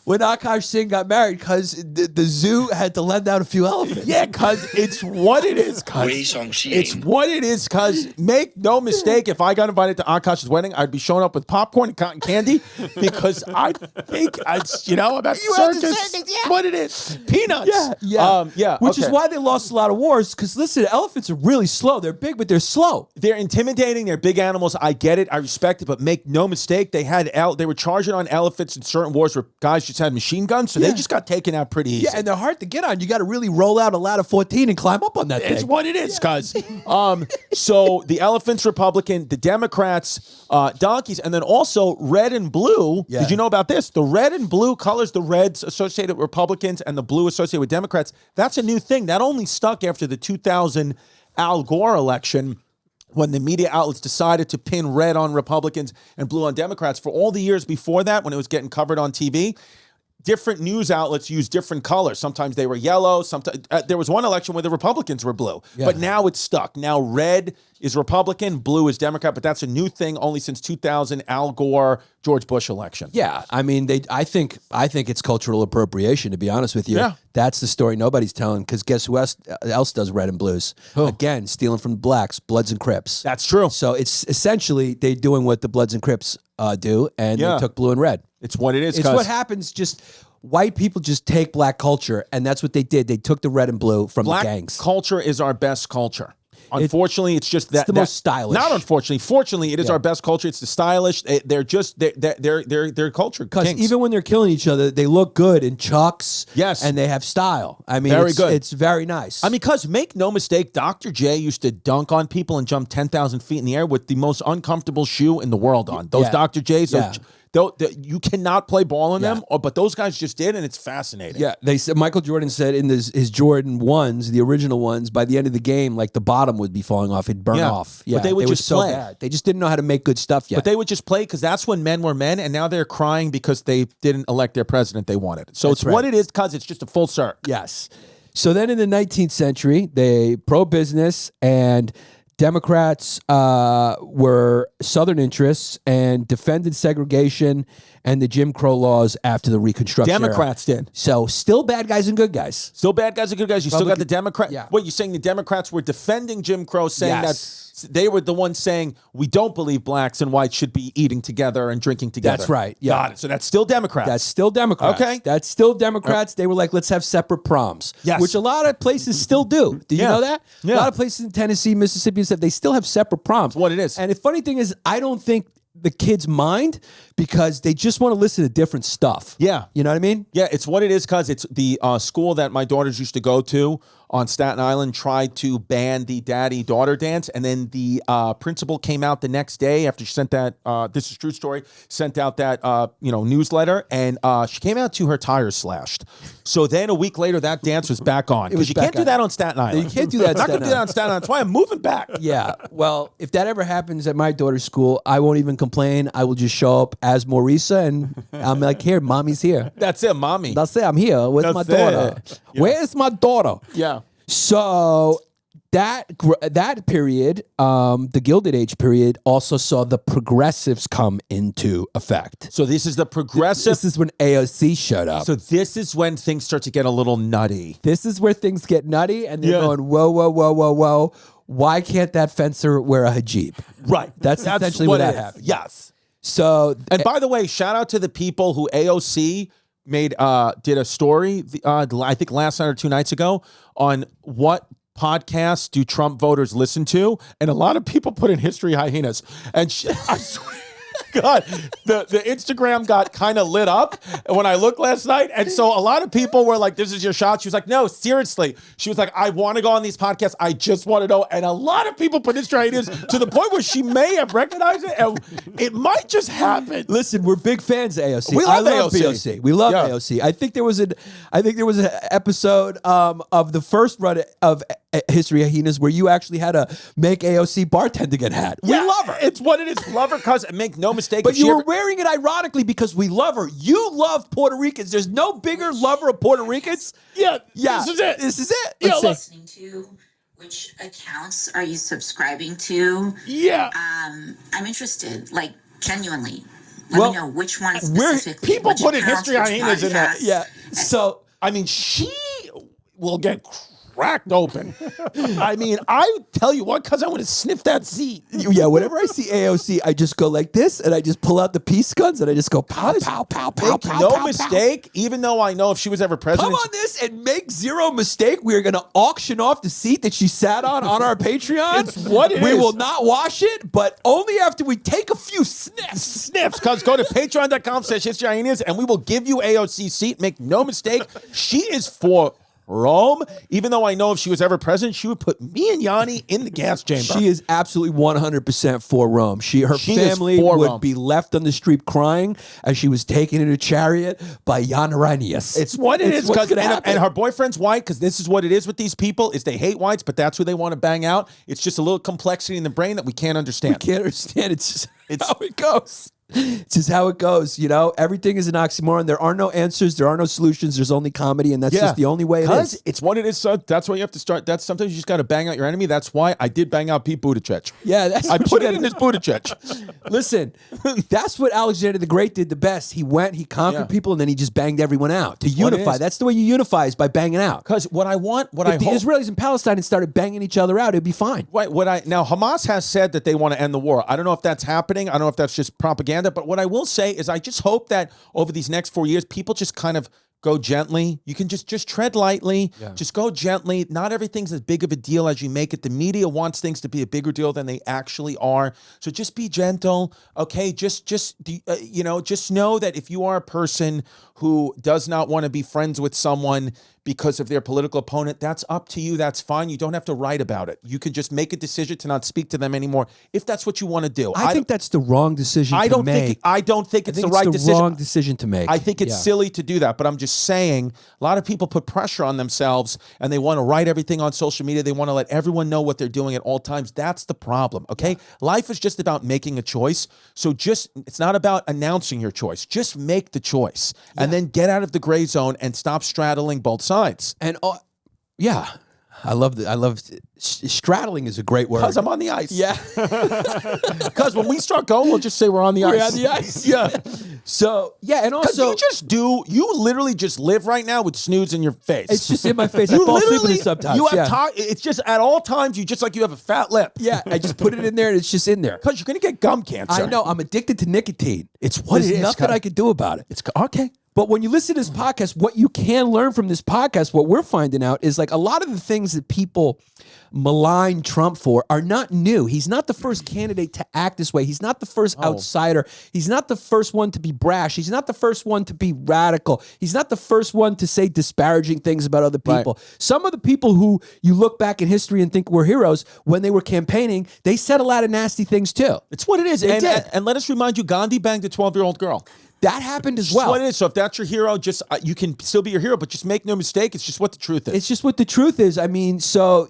Speaker 2: when Akash Singh got married, because the zoo had to lend out a few elephants.
Speaker 1: Yeah, because it's what it is, it's what it is, because make no mistake, if I got invited to Akash's wedding, I'd be showing up with popcorn and cotton candy, because I think I'm at circus. What it is. Peanuts.
Speaker 2: Yeah. Which is why they lost a lot of wars, because listen, elephants are really slow. They're big, but they're slow.
Speaker 1: They're intimidating. They're big animals. I get it. I respect it. But make no mistake, they were charging on elephants in certain wars where guys just had machine guns, so they just got taken out pretty easy.
Speaker 2: Yeah, and they're hard to get on. You got to really roll out a ladder 14 and climb up on that thing.
Speaker 1: It's what it is, guys. So the elephants, Republican, the Democrats, donkeys, and then also red and blue. Yeah. Did you know about this? The red and blue colors, the reds associated with Republicans and the blue associated with Democrats, that's a new thing. That only stuck after the 2000 Al Gore election, when the media outlets decided to pin red on Republicans and blue on Democrats. For all the years before that, when it was getting covered on TV, different news outlets used different colors. Sometimes they were yellow. Sometimes there was one election where the Republicans were blue, but now it's stuck. Now red is Republican, blue is Democrat, but that's a new thing only since 2000 Al Gore, George Bush election.
Speaker 2: Yeah, I mean, I think it's cultural appropriation, to be honest with you. Yeah. That's the story nobody's telling, because guess who else does red and blues? Who? Again, stealing from the blacks, Bloods and Crips.
Speaker 1: That's true.
Speaker 2: So it's essentially they doing what the Bloods and Crips do, and they took blue and red.
Speaker 1: It's what it is.
Speaker 2: It's what happens. Just white people just take black culture, and that's what they did. They took the red and blue from the gangs.
Speaker 1: Black culture is our best culture. Unfortunately, it's just
Speaker 2: the most stylish.
Speaker 1: Not unfortunately. Fortunately, it is our best culture. It's the stylish. They're culture.
Speaker 2: Because even when they're killing each other, they look good in chucks.
Speaker 1: Yes.
Speaker 2: And they have style. I mean,
Speaker 1: good.
Speaker 2: It's very nice.
Speaker 1: I mean, because make no mistake, Dr. J used to dunk on people and jump 10,000 feet in the air with the most uncomfortable shoe in the world on. Those Dr. J's, you cannot play ball in them, but those guys just did, and it's fascinating.
Speaker 2: Yeah, they said Michael Jordan said in his Jordan 1s, the original ones, by the end of the game, like the bottom would be falling off, it'd burn off. Yeah,
Speaker 1: but they would just play.
Speaker 2: Bad. They just didn't know how to make good stuff yet.
Speaker 1: But they would just play, because that's when men were men, and now they're crying because they didn't elect their president they wanted. So it's what it is, because it's just a full circle.
Speaker 2: Yes. So then in the 19th century, they pro-business, and Democrats were Southern interests and defended segregation and the Jim Crow laws after the Reconstruction era.
Speaker 1: Democrats did.
Speaker 2: So still bad guys and good guys.
Speaker 1: Still bad guys and good guys. You still got the Democrats.
Speaker 2: Yeah.
Speaker 1: What, you're saying the Democrats were defending Jim Crow, saying
Speaker 2: Yes.
Speaker 1: that they were the ones saying we don't believe blacks and whites should be eating together and drinking together.
Speaker 2: That's right. Yeah.
Speaker 1: Got it. So that's still Democrats.
Speaker 2: That's still Democrats.
Speaker 1: Okay.
Speaker 2: That's still Democrats. They were like, let's have separate proms.
Speaker 1: Yes.
Speaker 2: Which a lot of places still do. Do you
Speaker 1: Yeah.
Speaker 2: know that?
Speaker 1: Yeah.
Speaker 2: A lot of places in Tennessee, Mississippi, and stuff, they still have separate proms.
Speaker 1: what it is.
Speaker 2: And the funny thing is, I don't think the kids mind because they just want to listen to different stuff.
Speaker 1: Yeah.
Speaker 2: You know what I mean?
Speaker 1: Yeah, it's what it is because it's the school that my daughters used to go to on Staten Island tried to ban the daddy-daughter dance, and then the principal came out the next day after she sent that, this is a true story, sent out that, newsletter, and she came out to her tires slashed. So then a week later, that dance was back on. Because you can't do that on Staten Island.
Speaker 2: You can't do that on
Speaker 1: Not going
Speaker 2: Staten
Speaker 1: to do that on Staten Island. That's why I'm moving back.
Speaker 2: Yeah. Well, if that ever happens at my daughter's school, I won't even complain. I will just show up as Maurisa, and I'm like, here, mommy's here.
Speaker 1: That's it, mommy.
Speaker 2: That's it. I'm here. Where's my
Speaker 1: That's
Speaker 2: daughter?
Speaker 1: it. Yeah.
Speaker 2: Where's my daughter?
Speaker 1: Yeah.
Speaker 2: So that period, the Gilded Age period, also saw the progressives come into effect.
Speaker 1: So this is the progressive.
Speaker 2: This is when AOC showed up.
Speaker 1: So this is when things start to get a little nutty.
Speaker 2: This is where things get nutty, and they're
Speaker 1: Yeah.
Speaker 2: going, whoa, whoa, whoa, whoa, whoa. Why can't that fencer wear a hijab?
Speaker 1: Right.
Speaker 2: That's essentially what that
Speaker 1: it is.
Speaker 2: happened.
Speaker 1: Yes.
Speaker 2: So,
Speaker 1: And by the way, shout out to the people who AOC made did a story I think last night or 2 nights ago on what podcasts do Trump voters listen to, and a lot of people put in History Hyenas, and I swear God, the Instagram got kind of lit up when I looked last night, and so a lot of people were like, "This is your shot." She was like, "No, seriously." She was like, "I want to go on these podcasts. I just want to know." And a lot of people put History Hyenas to the point where she may have recognized it, and it might just happen.
Speaker 2: listen, we're big fans of AOC.
Speaker 1: We love
Speaker 2: I love
Speaker 1: AOC.
Speaker 2: AOC. We love
Speaker 1: Yeah.
Speaker 2: AOC. I think there was an episode of the first run of History Hyenas where you actually had to make AOC bartend again hat. We love her.
Speaker 1: It's what it is. Love her, cause make no mistake.
Speaker 2: But
Speaker 1: if she
Speaker 2: you were
Speaker 1: ever-
Speaker 2: wearing it ironically because we love her. You love Puerto Ricans. There's no bigger lover of Puerto Ricans.
Speaker 1: yeah,
Speaker 2: Yeah.
Speaker 1: This is it.
Speaker 2: This is it.
Speaker 1: Yeah,
Speaker 2: Let's
Speaker 1: look.
Speaker 2: see.
Speaker 4: Listening to? Which accounts are you subscribing to?
Speaker 1: Yeah.
Speaker 4: I'm interested, like genuinely. Let me know which one
Speaker 1: We're
Speaker 4: specifically.
Speaker 1: people
Speaker 4: which
Speaker 1: put in
Speaker 4: accounts,
Speaker 1: History
Speaker 4: which
Speaker 1: Hyenas in that.
Speaker 4: podcasts.
Speaker 2: Yeah. So
Speaker 1: I mean, she will get cracked open. I mean, I tell you what, because I want to sniff that seat.
Speaker 2: yeah, whenever I see AOC, I just go like this, and I just pull out the peace guns, and I just go pow, pow, pow, pow,
Speaker 1: Make
Speaker 2: pow,
Speaker 1: no
Speaker 2: pow, pow.
Speaker 1: mistake, even though I know if she was ever president,
Speaker 2: Come on this and make zero mistake. We are going to auction off the seat that she sat on our Patreon.
Speaker 1: It's what it
Speaker 2: we
Speaker 1: is.
Speaker 2: will not wash it, but only after we take a few sniffs.
Speaker 1: sniffs, because go to patreon.com/History Hyenas and we will give you AOC's seat. Make no mistake, she is for Rome. Even though I know if she was ever president, she would put me and Yanni in the gas chamber.
Speaker 2: She is absolutely 100% for Rome. Her
Speaker 1: She is
Speaker 2: family
Speaker 1: for
Speaker 2: would
Speaker 1: Rome.
Speaker 2: be left on the street crying as she was taken in a chariot by Yannis.
Speaker 1: It's what it is,
Speaker 2: what's
Speaker 1: because
Speaker 2: gonna happen.
Speaker 1: and her boyfriend's white, because this is what it is with these people, is they hate whites, but that's who they want to bang out. It's just a little complexity in the brain that we can't understand.
Speaker 2: Can't understand. It's just how it goes. It's just how it goes. You know, everything is an oxymoron. There are no answers. There are no solutions. There's only comedy, and that's just the only way it
Speaker 1: Because
Speaker 2: is.
Speaker 1: it's what it is. So that's why you have to start. That's sometimes you just got to bang out your enemy. That's why I did bang out Pete Buttigieg.
Speaker 2: Yeah, that's
Speaker 1: I
Speaker 2: what
Speaker 1: put
Speaker 2: you
Speaker 1: it
Speaker 2: gotta-
Speaker 1: in his Buttigieg.
Speaker 2: Listen, that's what Alexander the Great did the best. He went, he conquered
Speaker 1: Yeah.
Speaker 2: people, and then he just banged everyone out to
Speaker 1: what it
Speaker 2: unify.
Speaker 1: is.
Speaker 2: That's the way you unify, is by banging out.
Speaker 1: Because what I want, what
Speaker 2: If
Speaker 1: I
Speaker 2: the
Speaker 1: hope,
Speaker 2: Israelis and Palestine had started banging each other out, it'd be fine.
Speaker 1: Wait, now Hamas has said that they want to end the war. I don't know if that's happening. I don't know if that's just propaganda. But what I will say is, I just hope that over these next 4 years, people just kind of go gently. You can just tread lightly. Just go gently. Not everything's as big of a deal as you make it. The media wants things to be a bigger deal than they actually are. So just be gentle. Okay, just know that if you are a person who does not want to be friends with someone because of their political opponent, that's up to you. That's fine. You don't have to write about it. You could just make a decision to not speak to them anymore if that's what you want to do.
Speaker 2: I think that's the wrong decision
Speaker 1: I
Speaker 2: to
Speaker 1: don't
Speaker 2: make.
Speaker 1: think I don't think it's
Speaker 2: I think
Speaker 1: the right
Speaker 2: it's
Speaker 1: decision.
Speaker 2: wrong decision to make.
Speaker 1: I think it's
Speaker 2: Yeah.
Speaker 1: silly to do that, but I'm just saying a lot of people put pressure on themselves and they want to write everything on social media. They want to let everyone know what they're doing at all times. That's the problem, okay? Life is just about making a choice. So it's not about announcing your choice. Just make the choice and then get out of the gray zone and stop straddling both sides.
Speaker 2: And yeah, I love straddling is a great word.
Speaker 1: Because I'm on the ice.
Speaker 2: Yeah.
Speaker 1: Because when we start going, we'll just say we're on the ice.
Speaker 2: We're on the ice.
Speaker 1: Yeah.
Speaker 2: So, yeah, and also...
Speaker 1: you literally just live right now with snooze in your face.
Speaker 2: It's just in my face. I fall asleep with it sometimes.
Speaker 1: You have it's just at all times, you have a fat lip.
Speaker 2: Yeah, I just put it in there and it's just in there.
Speaker 1: Because you're going to get gum cancer.
Speaker 2: I know. I'm addicted to nicotine.
Speaker 1: It's what
Speaker 2: There's
Speaker 1: it is.
Speaker 2: nothing I could do about it.
Speaker 1: It's okay.
Speaker 2: But when you listen to this podcast, what you can learn from this podcast, what we're finding out is like a lot of the things that people malign Trump for are not new. He's not the first candidate to act this way. He's not the first outsider. He's not the first one to be brash. He's not the first one to be radical. He's not the first one to say disparaging things about other people. Right. Some of the people who you look back in history and think were heroes, when they were campaigning, they said a lot of nasty things too.
Speaker 1: It's what it is. And let us remind you, Gandhi banged a 12-year-old girl.
Speaker 2: That happened as well.
Speaker 1: That's what it is. So if that's your hero, just you can still be your hero, but just make no mistake, it's just what the truth is.
Speaker 2: It's just what the truth is. I mean, so,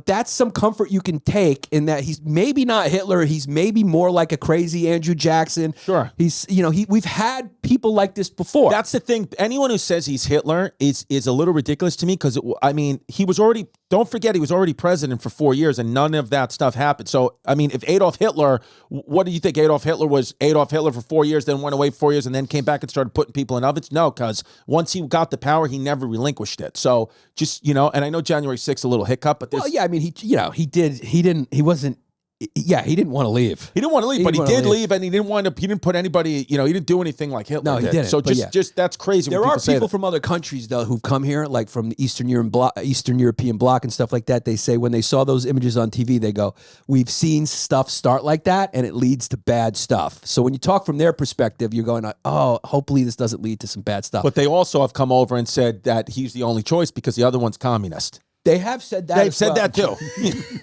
Speaker 2: that's some comfort you can take in that he's maybe not Hitler. He's maybe more like a crazy Andrew Jackson.
Speaker 1: Sure.
Speaker 2: He's, we've had people like this before.
Speaker 1: That's the thing. Anyone who says he's Hitler is a little ridiculous to me because, he was already, don't forget, he was already president for 4 years and none of that stuff happened. So, if Adolf Hitler, what do you think? Adolf Hitler was Adolf Hitler for 4 years, then went away 4 years and then came back and started putting people in ovens? No, because once he got the power, he never relinquished it. So just, and I know January 6th a little hiccup, but
Speaker 2: well, yeah, he didn't want to leave.
Speaker 1: He didn't want to leave, but he did leave, and he didn't put anybody, he didn't do anything like Hitler did.
Speaker 2: No, he didn't.
Speaker 1: So just that's crazy.
Speaker 2: There are people from other countries, though, who've come here, like from the Eastern European bloc and stuff like that. They say when they saw those images on TV, they go, we've seen stuff start like that, and it leads to bad stuff. So when you talk from their perspective, you're going, oh, hopefully this doesn't lead to some bad stuff.
Speaker 1: But they also have come over and said that he's the only choice because the other one's communist.
Speaker 2: They have said that.
Speaker 1: They've said that too.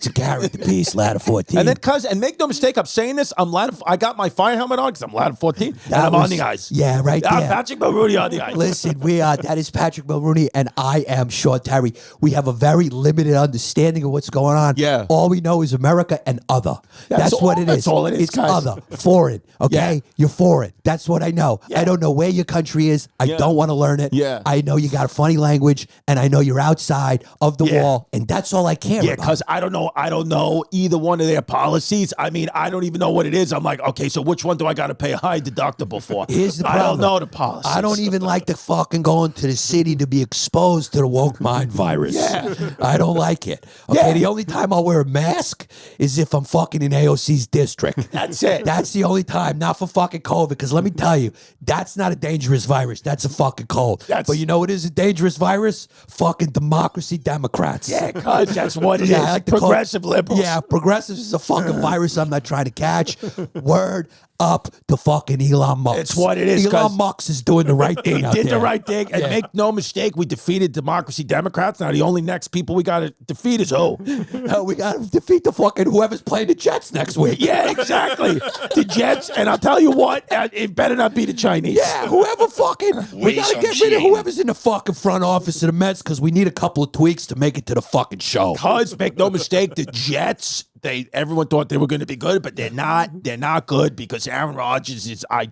Speaker 2: To carry the peace, ladder 14.
Speaker 1: And then, make no mistake, I'm saying this. I got my fire helmet on because I'm ladder 14, and I'm on the ice.
Speaker 2: Yeah, right there.
Speaker 1: I'm Patrick Mulrooney on the ice.
Speaker 2: Listen, that is Patrick Mulrooney, and I am Sean Terry. We have a very limited understanding of what's going on.
Speaker 1: Yeah.
Speaker 2: All we know is America and other. That's what it is.
Speaker 1: That's all it is,
Speaker 2: It's
Speaker 1: guys.
Speaker 2: other, foreign. Okay,
Speaker 1: Yeah.
Speaker 2: You're foreign. That's what I know.
Speaker 1: Yeah.
Speaker 2: I don't know where your country is. I don't want to learn it.
Speaker 1: Yeah.
Speaker 2: I know you got a funny language, and I know you're outside of the wall, and that's all I care about.
Speaker 1: Yeah, because I don't know either one of their policies. I don't even know what it is. I'm like, okay, so which one do I got to pay a high deductible for?
Speaker 2: Here's the problem.
Speaker 1: I don't know the policies.
Speaker 2: I don't even like to fucking go into the city to be exposed to the woke mind virus.
Speaker 1: Yeah.
Speaker 2: I don't like it. Okay,
Speaker 1: Yeah.
Speaker 2: the only time I'll wear a mask is if I'm fucking in AOC's district.
Speaker 1: That's it.
Speaker 2: That's the only time, not for fucking COVID, because let me tell you, that's not a dangerous virus. That's a fucking cold. But you know what is a dangerous virus? Fucking democracy Democrats.
Speaker 1: Yeah, because that's what it is.
Speaker 2: I like to
Speaker 1: Progressive liberals.
Speaker 2: Yeah, progressive is a fucking virus I'm not trying to catch. Word up to fucking Elon Musk.
Speaker 1: It's what it is.
Speaker 2: Elon Musk is doing the right thing out there.
Speaker 1: He did the right thing. And make no mistake, we defeated Democracy Democrats. Now the only next people we got to defeat is who?
Speaker 2: We got to defeat the fucking whoever's playing the Jets next week.
Speaker 1: Yeah, exactly. The Jets. And I'll tell you what, it better not be the Chinese.
Speaker 2: Yeah, whoever fucking... We got to get rid of whoever's in the fucking front office of the Mets because we need a couple of tweaks to make it to the fucking show.
Speaker 1: Because, make no mistake, the Jets, everyone thought they were going to be good, but they're not. They're not good because Aaron Rodgers is. I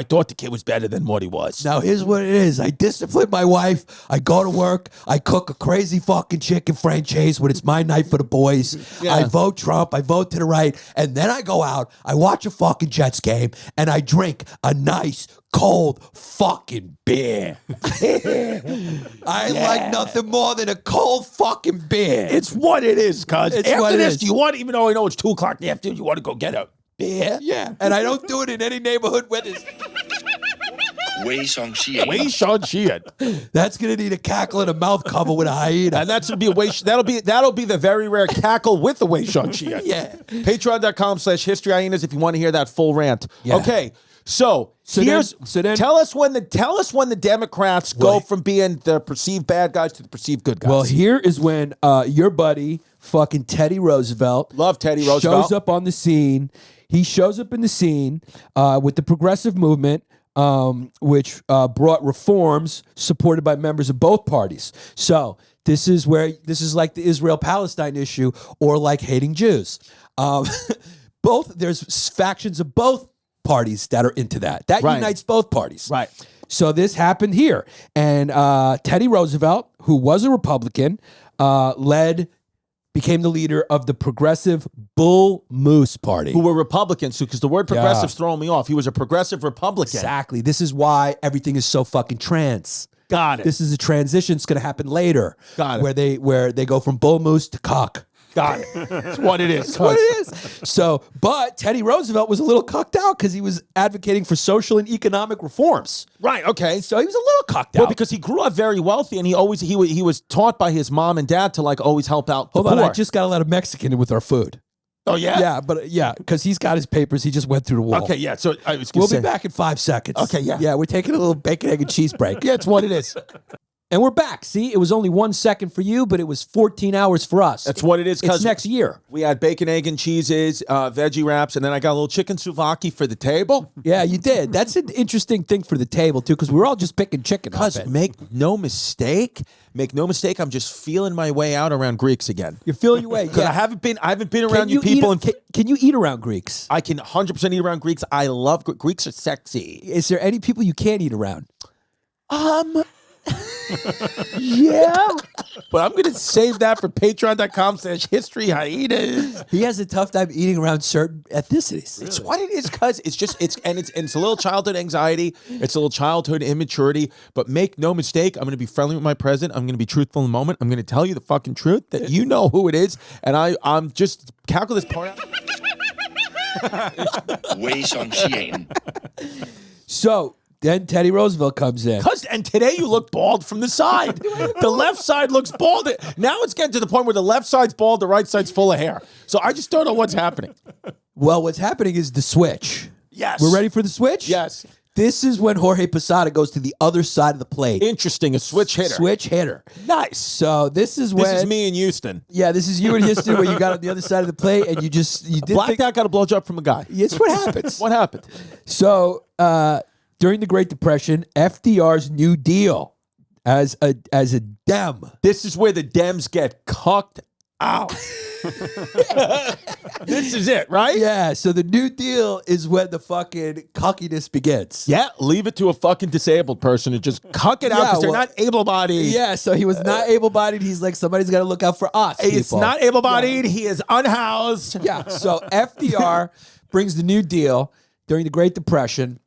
Speaker 1: thought the kid was better than what he was.
Speaker 2: Now here's what it is. I discipline my wife. I go to work. I cook a crazy fucking chicken franchise when it's my night for the boys.
Speaker 1: Yeah.
Speaker 2: I vote Trump. I vote to the right, and then I go out. I watch a fucking Jets game, and I drink a nice cold fucking beer. I like nothing more than a cold fucking beer.
Speaker 1: It's what it is, cuz.
Speaker 2: It's
Speaker 1: After
Speaker 2: what it
Speaker 1: this,
Speaker 2: is.
Speaker 1: do you want, even though I know it's 2 o'clock in the afternoon, you want to go get a beer?
Speaker 2: Yeah, and I don't do it in any neighborhood where there's...
Speaker 1: Wei Shang Xian.
Speaker 2: That's gonna need a cackle and a mouth cover with a hyena.
Speaker 1: And that's gonna be a Wei. That'll be the very rare cackle with the Wei Shang Xian.
Speaker 2: Yeah.
Speaker 1: Patreon.com/History Hyenas if you want to hear that full rant.
Speaker 2: Yeah.
Speaker 1: Okay. So then, tell us when the Democrats go from being the perceived bad guys to the perceived good guys.
Speaker 2: Well, here is when your buddy, fucking Teddy Roosevelt,
Speaker 1: love Teddy Roosevelt,
Speaker 2: shows up on the scene. He shows up in the scene with the progressive movement, which brought reforms supported by members of both parties. So this is like the Israel-Palestine issue, or like hating Jews. There's factions of both parties that are into that. That unites both parties.
Speaker 1: Right.
Speaker 2: So this happened here. And Teddy Roosevelt, who was a Republican, became the leader of the Progressive Bull Moose Party.
Speaker 1: Who were Republicans, because the word progressive's throwing me off. He was a progressive Republican.
Speaker 2: Exactly. This is why everything is so fucking trans.
Speaker 1: Got it.
Speaker 2: This is a transition. It's going to happen later.
Speaker 1: Got it.
Speaker 2: Where they go from bull moose to cock.
Speaker 1: Got it. That's what it is.
Speaker 2: That's what it is. So, but Teddy Roosevelt was a little cucked out because he was advocating for social and economic reforms.
Speaker 1: Right. Okay.
Speaker 2: So he was a little cucked out.
Speaker 1: Well, because he grew up very wealthy, and he was taught by his mom and dad to like always help out the
Speaker 2: Hold on,
Speaker 1: poor.
Speaker 2: I just got to let a Mexican in with our food.
Speaker 1: Oh yeah.
Speaker 2: Yeah, because he's got his papers. He just went through the wall.
Speaker 1: Okay. Yeah. So I was.
Speaker 2: We'll be back in 5 seconds.
Speaker 1: Okay, yeah.
Speaker 2: Yeah, we're taking a little bacon, egg, and cheese break.
Speaker 1: Yeah, it's what it is.
Speaker 2: And we're back. See, it was only 1 second for you, but it was 14 hours for us.
Speaker 1: That's what it is.
Speaker 2: It's next year.
Speaker 1: We had bacon, egg, and cheeses, veggie wraps, and then I got a little chicken souvlaki for the table.
Speaker 2: Yeah, you did. That's an interesting thing for the table, too, because we're all just picking chicken off
Speaker 1: Because
Speaker 2: it.
Speaker 1: make no mistake, I'm just feeling my way out around Greeks again.
Speaker 2: You're feeling your way.
Speaker 1: Because
Speaker 2: Yeah.
Speaker 1: I haven't been around you people.
Speaker 2: Can you eat around Greeks?
Speaker 1: I can 100% eat around Greeks. I love Greeks are sexy.
Speaker 2: Is there any people you can't eat around?
Speaker 1: Yeah. But I'm going to save that for patreon.com/history hyenas.
Speaker 2: He has a tough time eating around certain ethnicities.
Speaker 1: It's what it is, cuz it's a little childhood anxiety, it's a little childhood immaturity, but make no mistake, I'm going to be friendly with my president, I'm going to be truthful in the moment, I'm going to tell you the fucking truth that you know who it is, and I'm just calculate this part out.
Speaker 2: So then Teddy Roosevelt comes in.
Speaker 1: And today you look bald from the side. The left side looks bald. Now it's getting to the point where the left side's bald, the right side's full of hair. So I just don't know what's happening.
Speaker 2: Well, what's happening is the switch.
Speaker 1: Yes.
Speaker 2: We're ready for the switch?
Speaker 1: Yes.
Speaker 2: This is when Jorge Posada goes to the other side of the plate.
Speaker 1: Interesting, a switch hitter.
Speaker 2: Switch hitter.
Speaker 1: Nice.
Speaker 2: So this is when...
Speaker 1: This is me in Houston.
Speaker 2: Yeah, this is you in Houston where you got on the other side of the plate and you did
Speaker 1: Black guy got a blowjob from a guy.
Speaker 2: It's what happens.
Speaker 1: What happened?
Speaker 2: So during the Great Depression, FDR's New Deal as a Dem.
Speaker 1: This is where the Dems get cucked out. This is it, right?
Speaker 2: Yeah, so the New Deal is when the fucking cockiness begins.
Speaker 1: Yeah, leave it to a fucking disabled person to just cuck it out because they're not able-bodied.
Speaker 2: Yeah, so he was not able-bodied. He's like, somebody's got to look out for us.
Speaker 1: He's
Speaker 2: people.
Speaker 1: not able-bodied. Yeah. He is unhoused.
Speaker 2: Yeah, so FDR brings the New Deal during the Great Depression,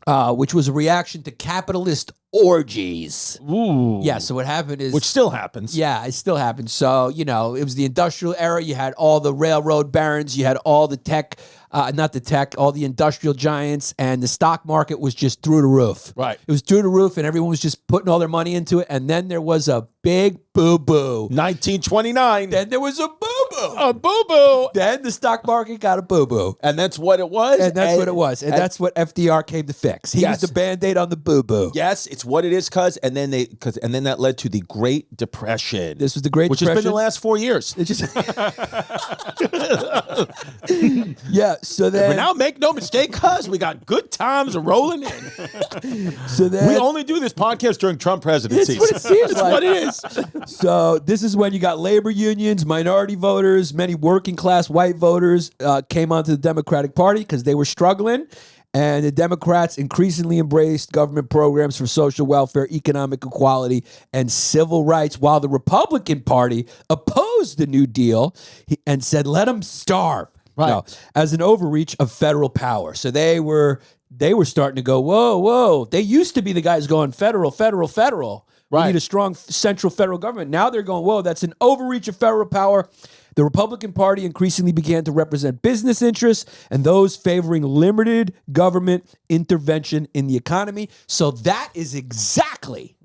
Speaker 2: which was a reaction to capitalist orgies.
Speaker 1: Ooh.
Speaker 2: Yeah, so what happened is...
Speaker 1: Which still happens.
Speaker 2: Yeah, it still happens. So, it was the industrial era. You had all the railroad barons. You had all the tech, all the industrial giants, and the stock market was just through the roof.
Speaker 1: Right.
Speaker 2: It was through the roof, and everyone was just putting all their money into it. And then there was a big boo-boo.
Speaker 1: 1929.
Speaker 2: Then there was a boo-boo.
Speaker 1: A boo-boo.
Speaker 2: Then the stock market got a boo-boo.
Speaker 1: And that's what it was.
Speaker 2: And that's what it was. And that's what FDR came to fix. He was the Band-Aid on the boo-boo.
Speaker 1: Yes, it's what it is, cuz. And then that led to the Great Depression.
Speaker 2: This was the Great Depression.
Speaker 1: Which has been the last 4 years.
Speaker 2: It just Yeah, so then...
Speaker 1: But now make no mistake, cuz we got good times rolling in.
Speaker 2: So then...
Speaker 1: We only do this podcast during Trump presidency.
Speaker 2: It's what it seems
Speaker 1: It's
Speaker 2: like.
Speaker 1: what it is.
Speaker 2: So this is when you got labor unions, minority voters, many working class white voters came onto the Democratic Party because they were struggling. And the Democrats increasingly embraced government programs for social welfare, economic equality, and civil rights, while the Republican Party opposed the New Deal and said, let them starve.
Speaker 1: Right.
Speaker 2: As an overreach of federal power. So they were starting to go, whoa. They used to be the guys going federal. We need a strong central federal government. Now they're going, whoa, that's an overreach of federal power. The Republican Party increasingly began to represent business interests and those favoring limited government intervention in the economy. So that is exactly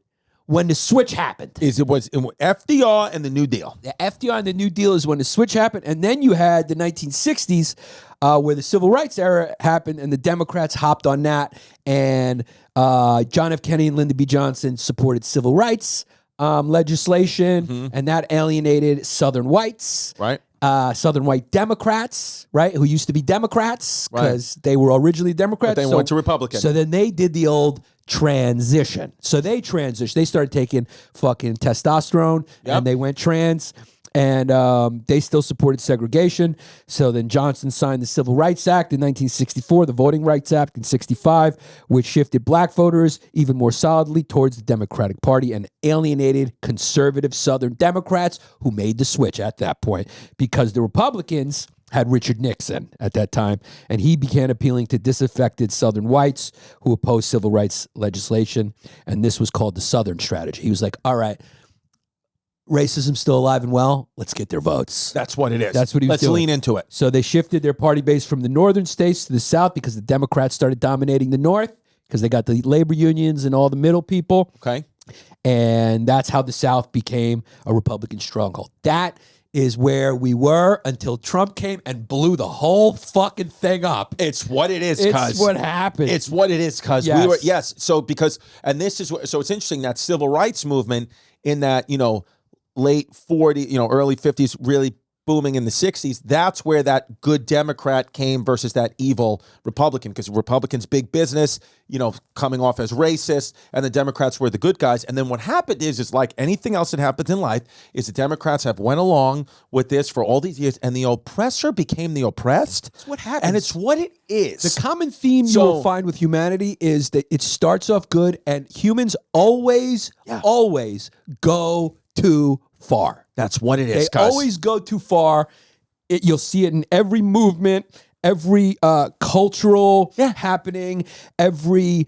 Speaker 2: when the switch happened.
Speaker 1: It was FDR and the New Deal.
Speaker 2: The FDR and the New Deal is when the switch happened. And then you had the 1960s where the Civil Rights era happened and the Democrats hopped on that. And John F. Kennedy and Lyndon B. Johnson supported civil rights legislation, and that alienated Southern whites,
Speaker 1: right?
Speaker 2: Southern white Democrats, right, who used to be Democrats because they were originally Democrats.
Speaker 1: But they went to Republican.
Speaker 2: So then they did the old transition. So they transitioned. They started taking fucking testosterone, and they went trans. And they still supported segregation. So then Johnson signed the Civil Rights Act in 1964, the Voting Rights Act in 65, which shifted black voters even more solidly towards the Democratic Party and alienated conservative Southern Democrats who made the switch at that point because the Republicans had Richard Nixon at that time, and he began appealing to disaffected Southern whites who opposed civil rights legislation, and this was called the Southern strategy. He was like, all right, racism's still alive and well, let's get their votes.
Speaker 1: That's what it is.
Speaker 2: That's what he was doing.
Speaker 1: Let's lean into it.
Speaker 2: So they shifted their party base from the northern states to the south because the Democrats started dominating the north because they got the labor unions and all the middle people.
Speaker 1: Okay.
Speaker 2: And that's how the South became a Republican stronghold. That is where we were until Trump came and blew the whole fucking thing up.
Speaker 1: It's what it is,
Speaker 2: It's
Speaker 1: cuz.
Speaker 2: what happened.
Speaker 1: It's what it is, cuz.
Speaker 2: Yes.
Speaker 1: We were, yes. So because, and this is, so it's interesting that civil rights movement in that, late 40s, early 50s, really booming in the 60s, that's where that good Democrat came versus that evil Republican, because Republicans, big business, coming off as racist, and the Democrats were the good guys. And then what happened is like anything else that happens in life, is the Democrats have went along with this for all these years, and the oppressor became the oppressed.
Speaker 2: That's what happens.
Speaker 1: And it's what it is.
Speaker 2: The common theme you will find with humanity is that it starts off good, and humans always go too far.
Speaker 1: That's what it is,
Speaker 2: They always go too far. You'll see it in every movement, every cultural happening, every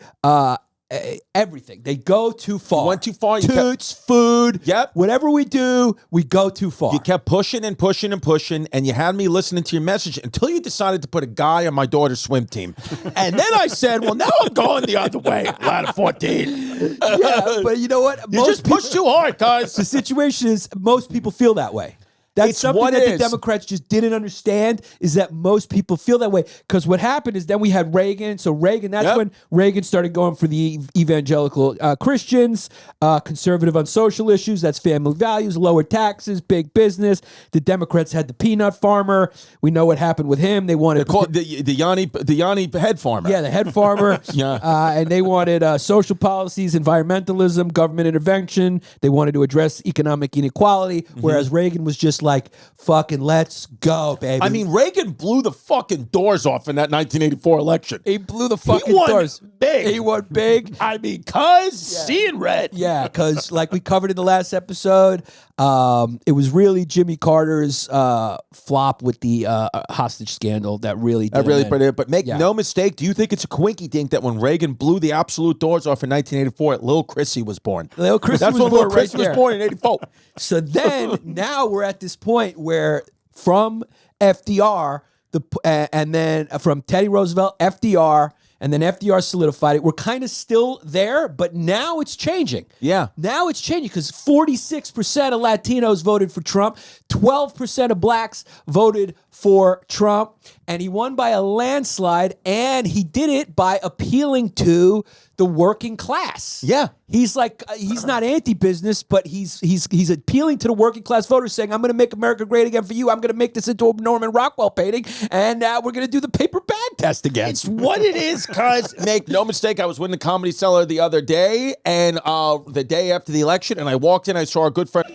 Speaker 2: everything. They go too far.
Speaker 1: You went too far.
Speaker 2: Toots, food.
Speaker 1: Yep.
Speaker 2: Whatever we do, we go too far.
Speaker 1: You kept pushing and pushing and pushing, and you had me listening to your message until you decided to put a guy on my daughter's swim team. And then I said, well, now I'm going the other way. Ladder 14.
Speaker 2: Yeah, but you know what?
Speaker 1: You just pushed too hard, guys.
Speaker 2: The situation is most people feel that way. That's
Speaker 1: It's
Speaker 2: something
Speaker 1: what
Speaker 2: that
Speaker 1: it
Speaker 2: the
Speaker 1: is.
Speaker 2: Democrats just didn't understand, is that most people feel that way. Because what happened is then we had Reagan. So Reagan, that's when Reagan started going for the evangelical Christians, conservative on social issues. That's family values, lower taxes, big business. The Democrats had the peanut farmer. We know what happened with him. They wanted
Speaker 1: the Yanni head farmer.
Speaker 2: the head farmer.
Speaker 1: Yeah.
Speaker 2: And they wanted social policies, environmentalism, government intervention. They wanted to address economic inequality, whereas Reagan was just like, fucking let's go, baby.
Speaker 1: I mean, Reagan blew the fucking doors off in that 1984 election.
Speaker 2: He blew the fucking
Speaker 1: won
Speaker 2: doors.
Speaker 1: big.
Speaker 2: He won big.
Speaker 1: I mean, seeing red.
Speaker 2: Yeah, because like we covered in the last episode, it was really Jimmy Carter's flop with the hostage scandal that really did
Speaker 1: I really
Speaker 2: him
Speaker 1: put
Speaker 2: in.
Speaker 1: it. But make
Speaker 2: Yeah.
Speaker 1: no mistake, do you think it's a quinky dink that when Reagan blew the absolute doors off in 1984, Lil Chrissy was born?
Speaker 2: Lil Chrissy
Speaker 1: That's
Speaker 2: was
Speaker 1: when
Speaker 2: born
Speaker 1: Lil Chrissy
Speaker 2: right there.
Speaker 1: was born in 84.
Speaker 2: So then now we're at this point where from FDR, and then from Teddy Roosevelt, FDR, and then FDR solidified it. We're kind of still there, but now it's changing.
Speaker 1: Yeah.
Speaker 2: Now it's changing because 46% of Latinos voted for Trump, 12% of blacks voted for Trump, and he won by a landslide, and he did it by appealing to the working class.
Speaker 1: Yeah.
Speaker 2: He's like, he's not anti-business, but he's appealing to the working class voters, saying, I'm going to make America great again for you. I'm going to make this into a Norman Rockwell painting, and we're going to do the paper bag test again.
Speaker 1: It's what it is, cuz. Make no mistake, I was with the Comedy Cellar the other day, and the day after the election, and I walked in, I saw our good friend.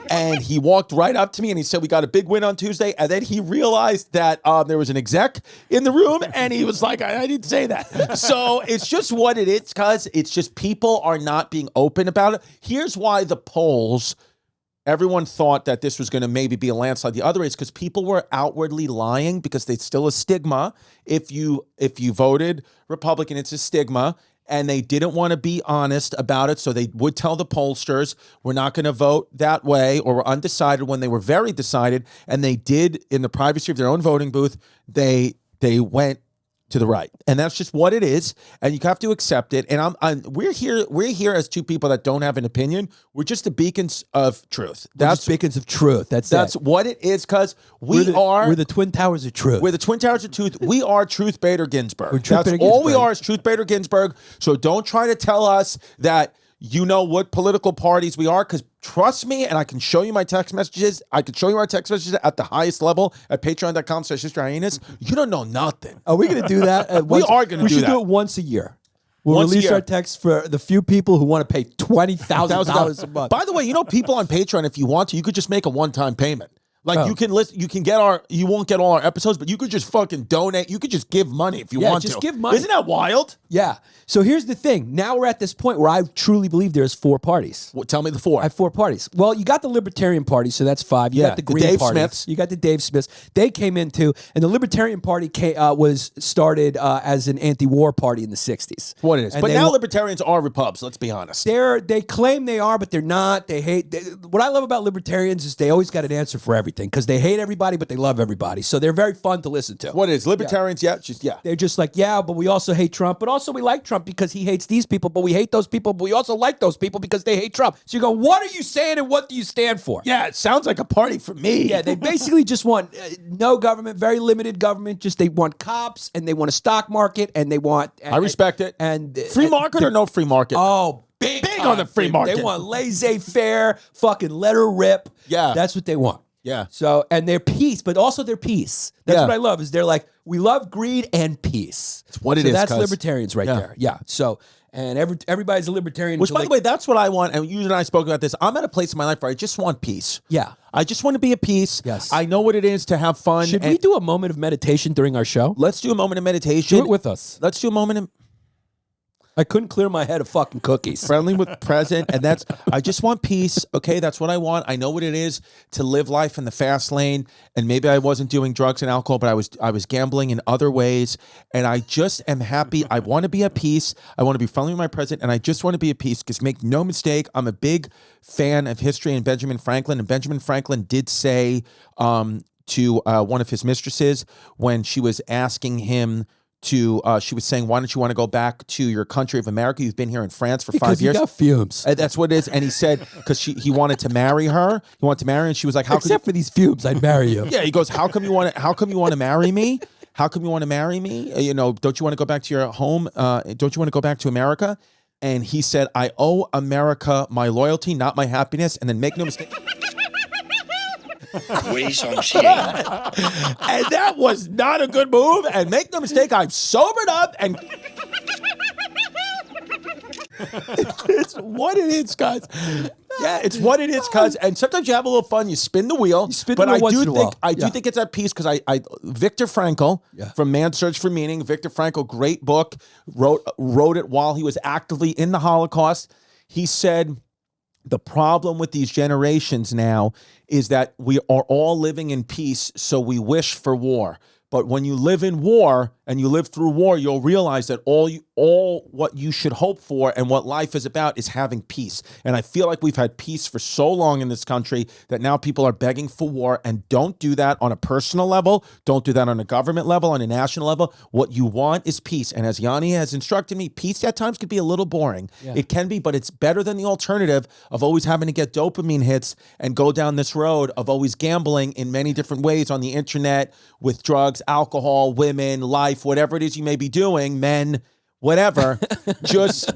Speaker 1: And he walked right up to me and he said, we got a big win on Tuesday. And then he realized that there was an exec in the room, and he was like, I didn't say that. So it's just what it is, cuz. It's just people are not being open about it. Here's why the polls, everyone thought that this was going to maybe be a landslide. The other is because people were outwardly lying, because there's still a stigma. If you voted Republican, it's a stigma. And they didn't want to be honest about it, so they would tell the pollsters, we're not going to vote that way, or we're undecided, when they were very decided. And they did, in the privacy of their own voting booth, they went to the right. And that's just what it is, and you have to accept it. And we're here as two people that don't have an opinion. We're just the beacons of truth.
Speaker 2: That's beacons of truth. That's
Speaker 1: what it is, because
Speaker 2: we're the Twin Towers of truth.
Speaker 1: We're the Twin Towers of Truth. We are Truth Bader Ginsburg.
Speaker 2: Truth Bader
Speaker 1: all we
Speaker 2: Ginsburg.
Speaker 1: are is Truth Bader Ginsburg. So don't try to tell us that you know what political parties we are, because trust me, and I can show you my text messages. I can show you our text messages at the highest level at patreon.com/Sister Hyenas. You don't know nothing.
Speaker 2: Are we going to do that?
Speaker 1: We are going to do that.
Speaker 2: We should do it once a year. We'll
Speaker 1: Once a
Speaker 2: release
Speaker 1: year.
Speaker 2: our text for the few people who want to pay $20,000 a month.
Speaker 1: By the way, you know, people on Patreon, if you want to, you could just make a one-time payment. Like you can listen, you can get you won't get all our episodes, but you could just fucking donate. You could just give money if you want to.
Speaker 2: just give money.
Speaker 1: Isn't that wild?
Speaker 2: Yeah. So here's the thing. Now we're at this point where I truly believe there's 4 parties.
Speaker 1: Well, tell me the 4.
Speaker 2: I have 4 parties. Well, you got the Libertarian Party, so that's 5. You
Speaker 1: Yeah,
Speaker 2: got the
Speaker 1: the
Speaker 2: Green
Speaker 1: Dave
Speaker 2: Party.
Speaker 1: Smiths.
Speaker 2: You got the Dave Smiths. They came in too, and the Libertarian Party was started as an anti-war party in the 60s.
Speaker 1: What it is.
Speaker 2: And
Speaker 1: But
Speaker 2: they
Speaker 1: now
Speaker 2: wa-
Speaker 1: libertarians are repubs, let's be honest.
Speaker 2: They claim they are, but they're not. They hate. What I love about libertarians is they always got an answer for everything because they hate everybody, but they love everybody. So they're very fun to listen to.
Speaker 1: What it is. Libertarians, yeah.
Speaker 2: They're just like, yeah, but we also hate Trump, but also we like Trump because he hates these people, but we hate those people, but we also like those people because they hate Trump. So you go, what are you saying and what do you stand for?
Speaker 1: Yeah, it sounds like a party for me.
Speaker 2: Yeah, they basically just want no government, very limited government. Just they want cops and they want a stock market and they want.
Speaker 1: I respect it.
Speaker 2: And
Speaker 1: free market or no free market?
Speaker 2: Oh, big
Speaker 1: on the free market.
Speaker 2: They want laissez-faire, fucking let her rip.
Speaker 1: Yeah.
Speaker 2: That's what they want.
Speaker 1: Yeah.
Speaker 2: So, and their peace, but also their peace. That's
Speaker 1: Yeah.
Speaker 2: what I love is they're like, we love greed and peace. It's
Speaker 1: what it
Speaker 2: so
Speaker 1: is,
Speaker 2: that's
Speaker 1: cuz.
Speaker 2: libertarians right there. Yeah. So, and everybody's a libertarian.
Speaker 1: Which,
Speaker 2: until
Speaker 1: by the way, that's what I want. And you and I spoke about this. I'm at a place in my life where I just want peace.
Speaker 2: Yeah.
Speaker 1: I just want to be at peace.
Speaker 2: Yes.
Speaker 1: I know what it is to have fun.
Speaker 2: Should
Speaker 1: and
Speaker 2: we do a moment of meditation during our show?
Speaker 1: Let's do a moment of meditation.
Speaker 2: Do it with us.
Speaker 1: Let's do a moment of
Speaker 2: I couldn't clear my head of fucking cookies.
Speaker 1: friendly with present, and that's I just want peace. Okay, that's what I want. I know what it is to live life in the fast lane, and maybe I wasn't doing drugs and alcohol, but I was gambling in other ways, and I just am happy. I want to be at peace. I want to be friendly with my present, and I just want to be at peace. Because make no mistake, I'm a big fan of history and Benjamin Franklin, and Benjamin Franklin did say to one of his mistresses when she was asking him. She was saying, why don't you want to go back to your country of America? You've been here in France for 5 years.
Speaker 2: Because you got fumes.
Speaker 1: That's what it is. And he said, because he wanted to marry her. He wanted to marry her, and she was like, how
Speaker 2: Except for these fumes, I'd marry you.
Speaker 1: Yeah, he goes, how come you want to marry me? How come you want to marry me? Don't you want to go back to your home? Don't you want to go back to America? And he said, I owe America my loyalty, not my happiness. And then make no mistake. And that was not a good move. And make no mistake, I've sobered up and it's what it is, guys. Yeah, it's what it is, cuz. And sometimes you have a little fun. You spin the wheel.
Speaker 2: But I
Speaker 1: do think it's at peace because I Viktor Frankl from Man's Search for Meaning. Viktor Frankl, great book. Wrote it while he was actively in the Holocaust. He said the problem with these generations now is that we are all living in peace, so we wish for war. But when you live in war and you live through war, you'll realize that all what you should hope for and what life is about is having peace. And I feel like we've had peace for so long in this country that now people are begging for war. And don't do that on a personal level. Don't do that on a government level, on a national level. What you want is peace. And as Yanni has instructed me, peace at times could be a little boring. Yeah. It can be, but it's better than the alternative of always having to get dopamine hits and go down this road of always gambling in many different ways on the internet with drugs, alcohol, women, life, whatever it is you may be doing, men, whatever. Just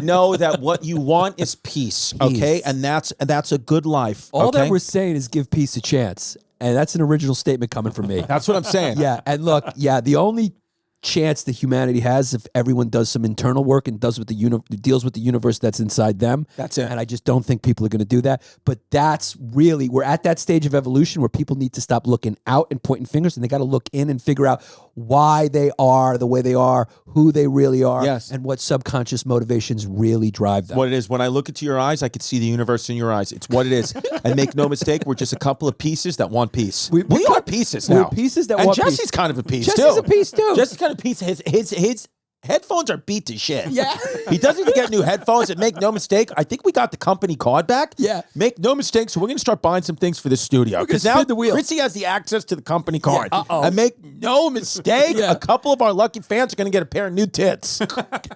Speaker 1: know that what you want is peace, okay? And that's a good life.
Speaker 2: All
Speaker 1: okay?
Speaker 2: that we're saying is give peace a chance. And that's an original statement coming from me.
Speaker 1: That's what I'm saying.
Speaker 2: Yeah, and look, the only chance that humanity has if everyone does some internal work and deals with the universe that's inside them.
Speaker 1: That's it.
Speaker 2: And I just don't think people are going to do that. But that's really, we're at that stage of evolution where people need to stop looking out and pointing fingers, and they got to look in and figure out why they are the way they are, who they really are,
Speaker 1: yes,
Speaker 2: and what subconscious motivations really drive them.
Speaker 1: What it is, when I look into your eyes, I could see the universe in your eyes. It's what it is. And make no mistake, we're just a couple of pieces that want peace. We are pieces now.
Speaker 2: We're pieces that
Speaker 1: and
Speaker 2: want peace.
Speaker 1: And Jesse's kind of a piece, too.
Speaker 2: Jesse's a piece, too.
Speaker 1: Jesse's kind of a piece. His headphones are beat to shit.
Speaker 2: Yeah.
Speaker 1: He doesn't even get new headphones. And make no mistake, I think we got the company card back.
Speaker 2: Yeah.
Speaker 1: Make no mistake, so we're going to start buying some things for the studio. Because now
Speaker 2: spin the wheel.
Speaker 1: Chrissy has the access to the company card.
Speaker 2: Yeah,
Speaker 1: and make no mistake, a couple of our lucky fans are going to get a pair of new tits.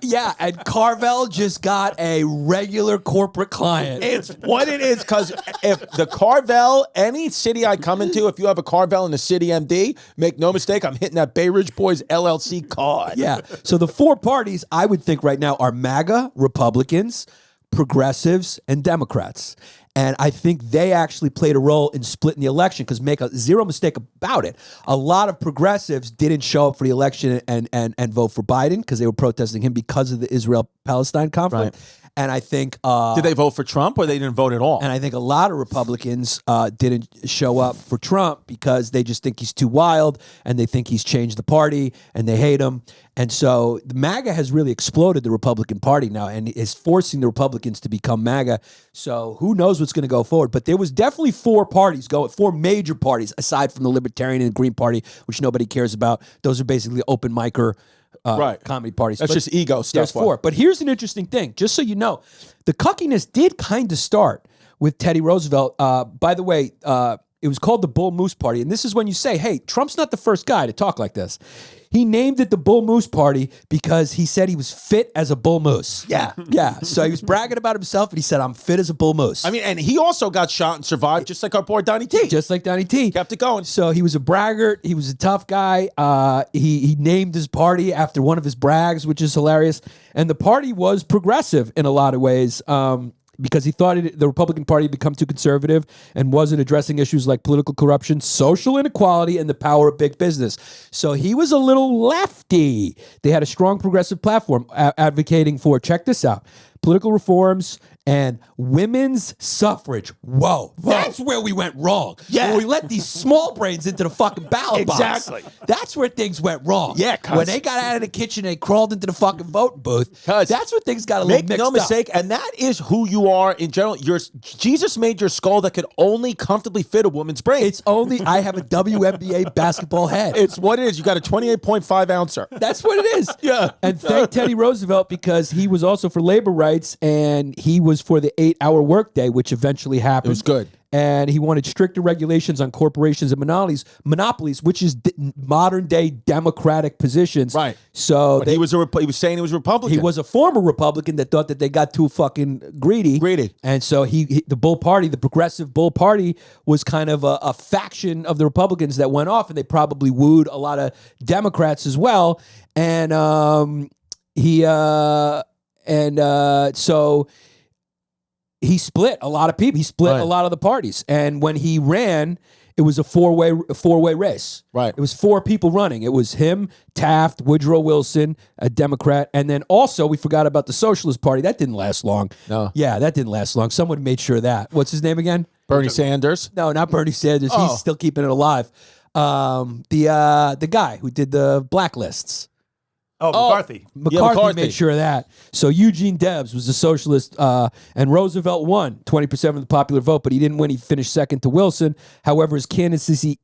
Speaker 2: Yeah, and Carvel just got a regular corporate client.
Speaker 1: It's what it is, because if the Carvel, any city I come into, if you have a Carvel in the city MD, make no mistake, I'm hitting that Bay Ridge Boys LLC card.
Speaker 2: Yeah. So the four parties I would think right now are MAGA, Republicans, progressives, and Democrats. And I think they actually played a role in splitting the election because make a zero mistake about it. A lot of progressives didn't show up for the election and vote for Biden because they were protesting him because of the Israel-Palestine conflict.
Speaker 1: Right.
Speaker 2: And I think
Speaker 1: did they vote for Trump or they didn't vote at all?
Speaker 2: and I think a lot of Republicans didn't show up for Trump because they just think he's too wild and they think he's changed the party and they hate him. And so the MAGA has really exploded the Republican Party now and is forcing the Republicans to become MAGA. So who knows what's going to go forward. But there was definitely four major parties aside from the Libertarian and Green Party, which nobody cares about. Those are basically open micer comedy parties.
Speaker 1: That's just ego stuff.
Speaker 2: There's four. But here's an interesting thing, just so you know. The cuckiness did kind of start with Teddy Roosevelt. By the way, it was called the Bull Moose Party. And this is when you say, hey, Trump's not the first guy to talk like this. He named it the Bull Moose Party because he said he was fit as a bull moose.
Speaker 1: Yeah.
Speaker 2: Yeah. So he was bragging about himself and he said, I'm fit as a bull moose.
Speaker 1: I mean, and he also got shot and survived, just like our boy Donnie T.
Speaker 2: Just like Donnie T.
Speaker 1: Kept it going.
Speaker 2: So he was a braggart. He was a tough guy. He named his party after one of his brags, which is hilarious. And the party was progressive in a lot of ways. Because he thought the Republican Party had become too conservative and wasn't addressing issues like political corruption, social inequality, and the power of big business. So he was a little lefty. They had a strong progressive platform advocating for, check this out, political reforms and women's suffrage. Whoa. That's where we went wrong.
Speaker 1: Yeah.
Speaker 2: When we let these small brains into the fucking ballot box.
Speaker 1: Exactly.
Speaker 2: That's where things went wrong.
Speaker 1: Yeah, cuz.
Speaker 2: When they got out of the kitchen, they crawled into the fucking voting booth. That's where things got a little
Speaker 1: Make
Speaker 2: mixed
Speaker 1: no
Speaker 2: up.
Speaker 1: mistake, and that is who you are in general. Jesus made your skull that could only comfortably fit a woman's brain.
Speaker 2: It's only, I have a WNBA basketball head.
Speaker 1: It's what it is. You got a 28.5 ouncer.
Speaker 2: That's what it is.
Speaker 1: Yeah.
Speaker 2: And thank Teddy Roosevelt because he was also for labor rights and he was for the 8-hour workday, which eventually happened.
Speaker 1: It was good.
Speaker 2: And he wanted stricter regulations on corporations and monopolies, which is modern day Democratic positions.
Speaker 1: Right.
Speaker 2: So
Speaker 1: But he was saying he was a Republican.
Speaker 2: he was a former Republican that thought that they got too fucking greedy. And so the Bull Party, the Progressive Bull Party, was kind of a faction of the Republicans that went off, and they probably wooed a lot of Democrats as well. And so he split a lot of people. He split a lot of the parties. And when he ran, it was a four-way race.
Speaker 1: Right.
Speaker 2: It was four people running. It was him, Taft, Woodrow Wilson, a Democrat, and then also we forgot about the Socialist Party. That didn't last long.
Speaker 1: No.
Speaker 2: Yeah, that didn't last long. Someone made sure of that. What's his name again?
Speaker 1: Bernie Sanders.
Speaker 2: No, not Bernie Sanders.
Speaker 1: Oh.
Speaker 2: He's still keeping it alive. The guy who did the blacklists.
Speaker 3: Oh, McCarthy.
Speaker 2: McCarthy made sure of that. So Eugene Debs was a socialist, and Roosevelt won 20% of the popular vote, but he didn't win. He finished second to Wilson. However, his candidacy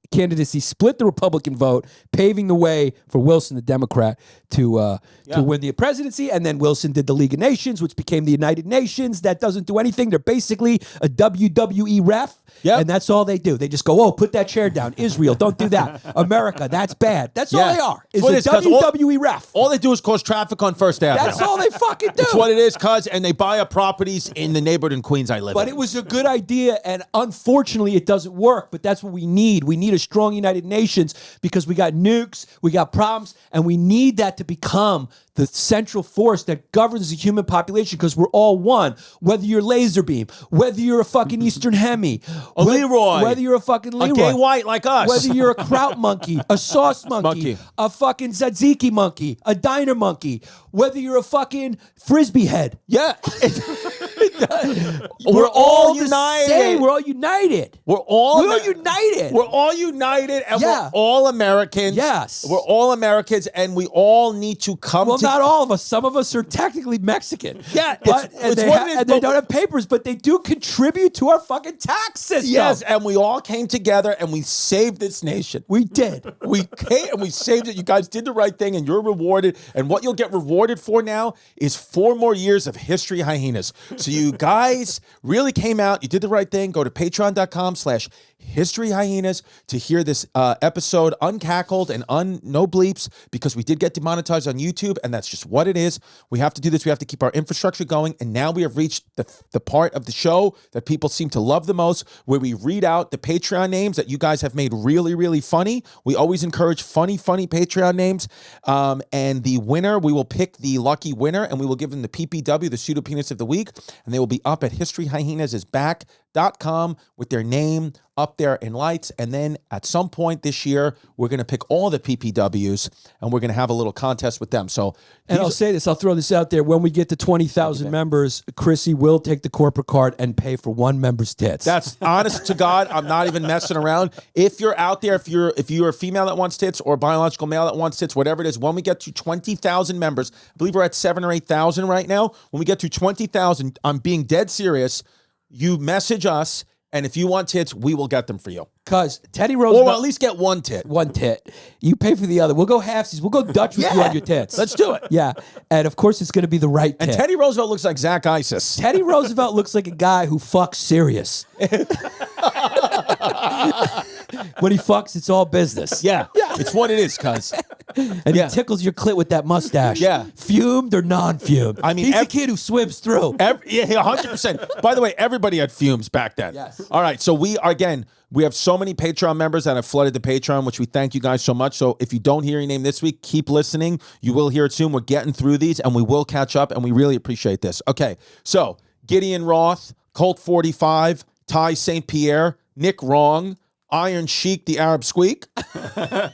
Speaker 2: split the Republican vote, paving the way for Wilson, the Democrat, to win the presidency. And then Wilson did the League of Nations, which became the United Nations. That doesn't do anything. They're basically a WWE ref, and that's all they do. They just go, oh, put that chair down. Israel, don't do that. America, that's bad. That's all they are, is a WWE ref.
Speaker 1: All they do is cause traffic on First Avenue.
Speaker 2: That's all they fucking do.
Speaker 1: That's what it is, cuz, and they buy up properties in the neighborhood in Queens I live in.
Speaker 2: But it was a good idea, and unfortunately it doesn't work, but that's what we need. We need a strong United Nations because we got nukes, we got problems, and we need that to become the central force that governs the human population because we're all one. Whether you're Laserbeam, whether you're a fucking Eastern Hemi,
Speaker 1: Leroy,
Speaker 2: whether you're a fucking Leroy,
Speaker 1: a gay white like us,
Speaker 2: whether you're a kraut monkey, a sauce monkey, a fucking tzatziki monkey, a diner monkey, whether you're a fucking frisbee head.
Speaker 1: Yeah.
Speaker 2: We're all
Speaker 1: united.
Speaker 2: Same. We're all united.
Speaker 1: We're all
Speaker 2: united.
Speaker 1: We're all united, and
Speaker 2: Yeah.
Speaker 1: we're all Americans.
Speaker 2: Yes.
Speaker 1: We're all Americans, and we all need to come
Speaker 2: Well,
Speaker 1: together.
Speaker 2: not all of us. Some of us are technically Mexican.
Speaker 1: Yeah,
Speaker 2: but,
Speaker 1: it's
Speaker 2: and
Speaker 1: what it is,
Speaker 2: and they
Speaker 1: but-
Speaker 2: don't have papers, but they do contribute to our fucking tax system.
Speaker 1: Yes, and we all came together and we saved this nation.
Speaker 2: We did.
Speaker 1: We came and we saved it. You guys did the right thing, and you're rewarded. And what you'll get rewarded for now is 4 more years of History Hyenas. So you guys really came out. You did the right thing. Go to patreon.com/History Hyenas to hear this episode uncackled and no bleeps, because we did get demonetized on YouTube, and that's just what it is. We have to do this. We have to keep our infrastructure going. And now we have reached the part of the show that people seem to love the most, where we read out the Patreon names that you guys have made really, really funny. We always encourage funny Patreon names. And the winner, we will pick the lucky winner, and we will give them the PPW, the pseudo penis of the week, and they will be up at History Hyenas' back Hyenas.com with their name up there in lights. And then at some point this year, we're going to pick all the PPWs and we're going to have a little contest with them. So,
Speaker 2: And I'll say this, I'll throw this out there. When we get to 20,000 members, Chrissy will take the corporate card and pay for one member's tits.
Speaker 1: that's honest to God. I'm not even messing around. If you're out there, if you're a female that wants tits or a biological male that wants tits, whatever it is, when we get to 20,000 members, I believe we're at 7,000 or 8,000 right now. When we get to 20,000, I'm being dead serious. You message us, and if you want tits, we will get them for you.
Speaker 2: Because Teddy
Speaker 1: Or
Speaker 2: Roosevelt...
Speaker 1: we'll at least get one tit.
Speaker 2: One tit. You pay for the other. We'll go halfsies. We'll go Dutch with you on your tits.
Speaker 1: Let's do it.
Speaker 2: Yeah. And of course, it's going to be the right tit.
Speaker 1: And Teddy Roosevelt looks like Zach Isis.
Speaker 2: Teddy Roosevelt looks like a guy who fucks serious. When he fucks, it's all business.
Speaker 1: Yeah, it's what it is, cuz.
Speaker 2: And he tickles your clit with that mustache.
Speaker 1: Yeah.
Speaker 2: Fumed or non-fumed.
Speaker 1: I mean,
Speaker 2: he's a kid who swims through.
Speaker 1: Yeah, 100%. By the way, everybody had fumes back then.
Speaker 2: Yes.
Speaker 1: All right, so we have so many Patreon members that have flooded the Patreon, which we thank you guys so much. So if you don't hear your name this week, keep listening. You will hear it soon. We're getting through these, and we will catch up, and we really appreciate this. Okay, so Gideon Roth, Colt 45, Ty St. Pierre, Nick Wrong, Iron Sheik, the Arab Squeak. What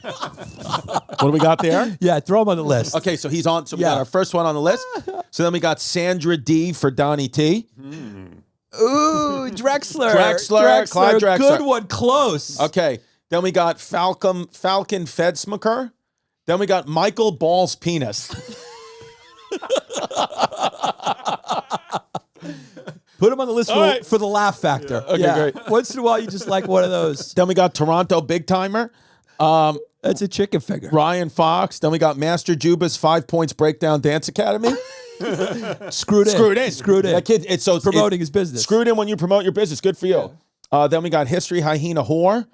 Speaker 1: do we got there?
Speaker 2: Yeah, throw him on the list.
Speaker 1: Okay, so he's on. So we got our first one on the list. So then we got Sandra D for Donnie T.
Speaker 2: Ooh, Drexler.
Speaker 1: Clyde Drexler.
Speaker 2: Good one, close.
Speaker 1: Okay, then we got Falcon Fedsmaker. Then we got Michael Ball's Penis.
Speaker 2: Put him on the list for the laugh factor.
Speaker 1: Okay, great.
Speaker 2: Once in a while, you just like one of those.
Speaker 1: Then we got Toronto Big Timer.
Speaker 2: That's a chicken finger.
Speaker 1: Ryan Fox. Then we got Master Juba's 5 Points Breakdown Dance Academy.
Speaker 2: Screwed in.
Speaker 1: That kid, it's
Speaker 2: Promoting his business.
Speaker 1: Screwed in when you promote your business. Good for you. Then we got History Hyena Whore.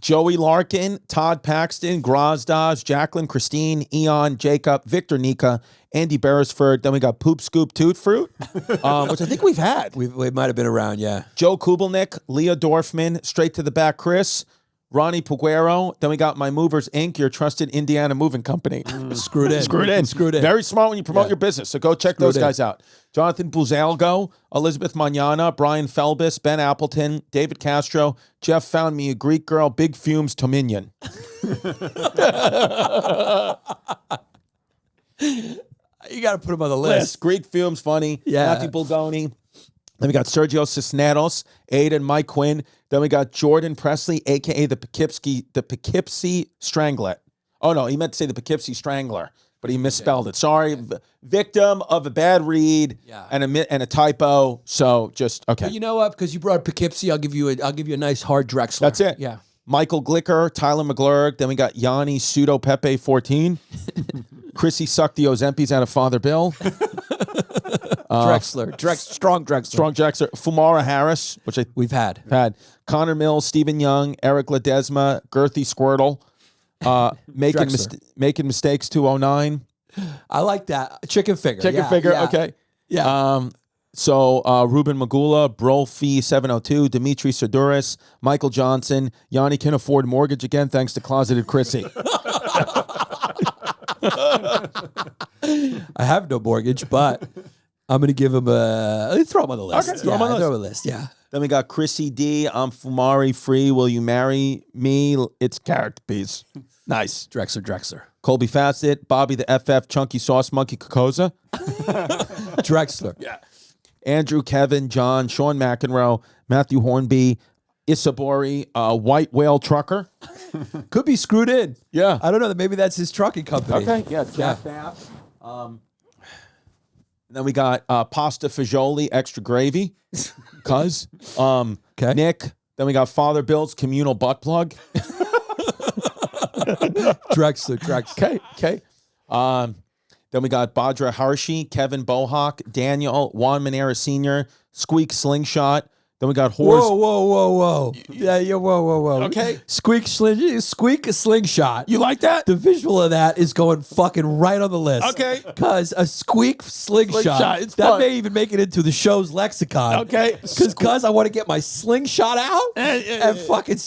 Speaker 1: Joey Larkin, Todd Paxton, Grozdas, Jacqueline, Christine, Eon, Jacob, Victor Nika, Andy Beresford. Then we got Poop Scoop Toot Fruit, which I think we've had.
Speaker 2: We might have been around, yeah.
Speaker 1: Joe Kubelnik, Leah Dorfman, Straight to the Back Chris, Ronnie Puguero. Then we got My Movers Inc., your trusted Indiana moving company.
Speaker 2: Screwed in.
Speaker 1: Very smart when you promote your business. So go check those guys out. Jonathan Buzalgo, Elizabeth Manana, Brian Felbis, Ben Appleton, David Castro, Jeff Found Me a Greek Girl, Big Fumes, Dominion.
Speaker 2: You got to put him on the list.
Speaker 1: Greek Fumes, funny.
Speaker 2: Yeah.
Speaker 1: Matthew Bulgoni. Then we got Sergio Cisneros, Aiden, Mike Quinn. Then we got Jordan Presley, a.k.a. the Poughkeepsie Strangler. Oh, no, he meant to say the Poughkeepsie Strangler, but he misspelled it. Sorry. Victim of a bad read and a typo. So just, okay.
Speaker 2: But you know what? Because you brought Poughkeepsie, I'll give you a nice hard Drexler.
Speaker 1: That's it.
Speaker 2: Yeah.
Speaker 1: Michael Glicker, Tyler McGlurk. Then we got Yanni Pseudo Pepe 14. Chrissy sucked the Ozempis out of Father Bill.
Speaker 2: Drexler. Strong Drexler.
Speaker 1: Strong Drexler. Fumara Harris, which
Speaker 2: We've had.
Speaker 1: Connor Mills, Stephen Young, Eric Ledesma, Girthy Squirtle, making mistakes 209.
Speaker 2: I like that. Chicken finger.
Speaker 1: Chicken finger,
Speaker 2: yeah.
Speaker 1: okay.
Speaker 2: Yeah.
Speaker 1: So Ruben Magula, Brolfi 702, Dimitri Siduris, Michael Johnson, Yanni can afford mortgage again thanks to Closeted Chrissy.
Speaker 2: I have no mortgage, but I'm going to give him throw him on the list.
Speaker 1: Okay, throw him on the
Speaker 2: list, yeah.
Speaker 1: Then we got Chrissy D. I'm Fumari Free. Will you marry me? It's character piece. Nice.
Speaker 2: Drexler.
Speaker 1: Colby Fassett, Bobby the FF, Chunky Sauce Monkey Kokoza.
Speaker 2: Drexler.
Speaker 1: Yeah. Andrew, Kevin, John, Sean McEnroe, Matthew Hornby, Isabori, White Whale Trucker.
Speaker 2: Could be screwed in.
Speaker 1: Yeah.
Speaker 2: I don't know. Maybe that's his trucking company.
Speaker 1: Okay. Yeah. Jack Bass. And then we got Pasta Fagioli, Extra Gravy. Cuz.
Speaker 2: Okay.
Speaker 1: Nick. Then we got Father Bill's Communal Butt Plug.
Speaker 2: Drexler.
Speaker 1: Okay. Then we got Badra Harshi, Kevin Bohawk, Daniel, Juan Manera Sr., Squeak Slingshot. Then we got Horse.
Speaker 2: Whoa. Yeah, whoa.
Speaker 1: Okay.
Speaker 2: Squeak a slingshot.
Speaker 1: You like that?
Speaker 2: The visual of that is going fucking right on the list.
Speaker 1: Okay.
Speaker 2: Because a squeak slingshot,
Speaker 1: it's
Speaker 2: that
Speaker 1: fun.
Speaker 2: may even make it into the show's lexicon.
Speaker 1: Okay.
Speaker 2: Because I want to get my slingshot out and fucking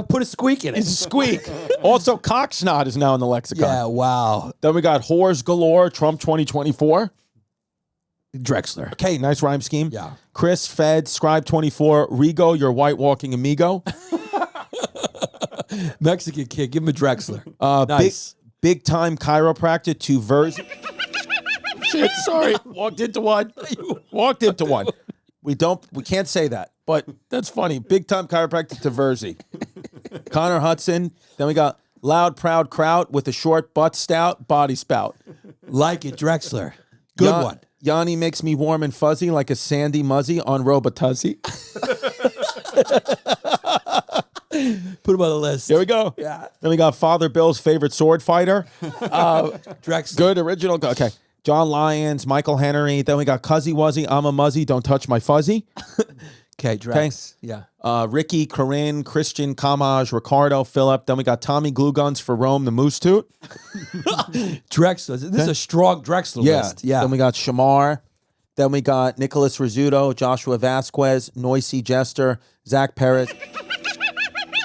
Speaker 2: put a squeak in it.
Speaker 1: It's a squeak. Also, cocksnot is now in the lexicon.
Speaker 2: Yeah, wow.
Speaker 1: Then we got Whores Galore, Trump 2024.
Speaker 2: Drexler.
Speaker 1: Okay, nice rhyme scheme.
Speaker 2: Yeah.
Speaker 1: Chris, Fed, Scribe 24, Rigo, your white walking amigo.
Speaker 2: Mexican kid. Give him a Drexler. Nice.
Speaker 1: Big time chiropractor to version. Shit, sorry. Walked into one. We can't say that, but that's funny. Big time chiropractor to Verzi. Connor Hudson. Then we got loud, proud crowd with a short butt stout body spout.
Speaker 2: Like it, Drexler. Good one.
Speaker 1: Yanni makes me warm and fuzzy like a Sandy Muzzy on Robotussy.
Speaker 2: Put him on the list.
Speaker 1: Here we go.
Speaker 2: Yeah.
Speaker 1: Then we got Father Bill's favorite sword fighter.
Speaker 2: Drexler.
Speaker 1: Good original. Okay. John Lyons, Michael Henry. Then we got Cuzzy Wuzzy, I'm a Muzzy, don't touch my fuzzy.
Speaker 2: Okay, Drex. Yeah.
Speaker 1: Ricky, Corinne, Christian, Kamaj, Ricardo, Philip. Then we got Tommy Glue Guns for Rome, the Moose Toot.
Speaker 2: Drexler. This is a strong Drexler list. Yeah.
Speaker 1: Then we got Shamar. Then we got Nicholas Rizzuto, Joshua Vasquez, Noisy Jester, Zach Perez.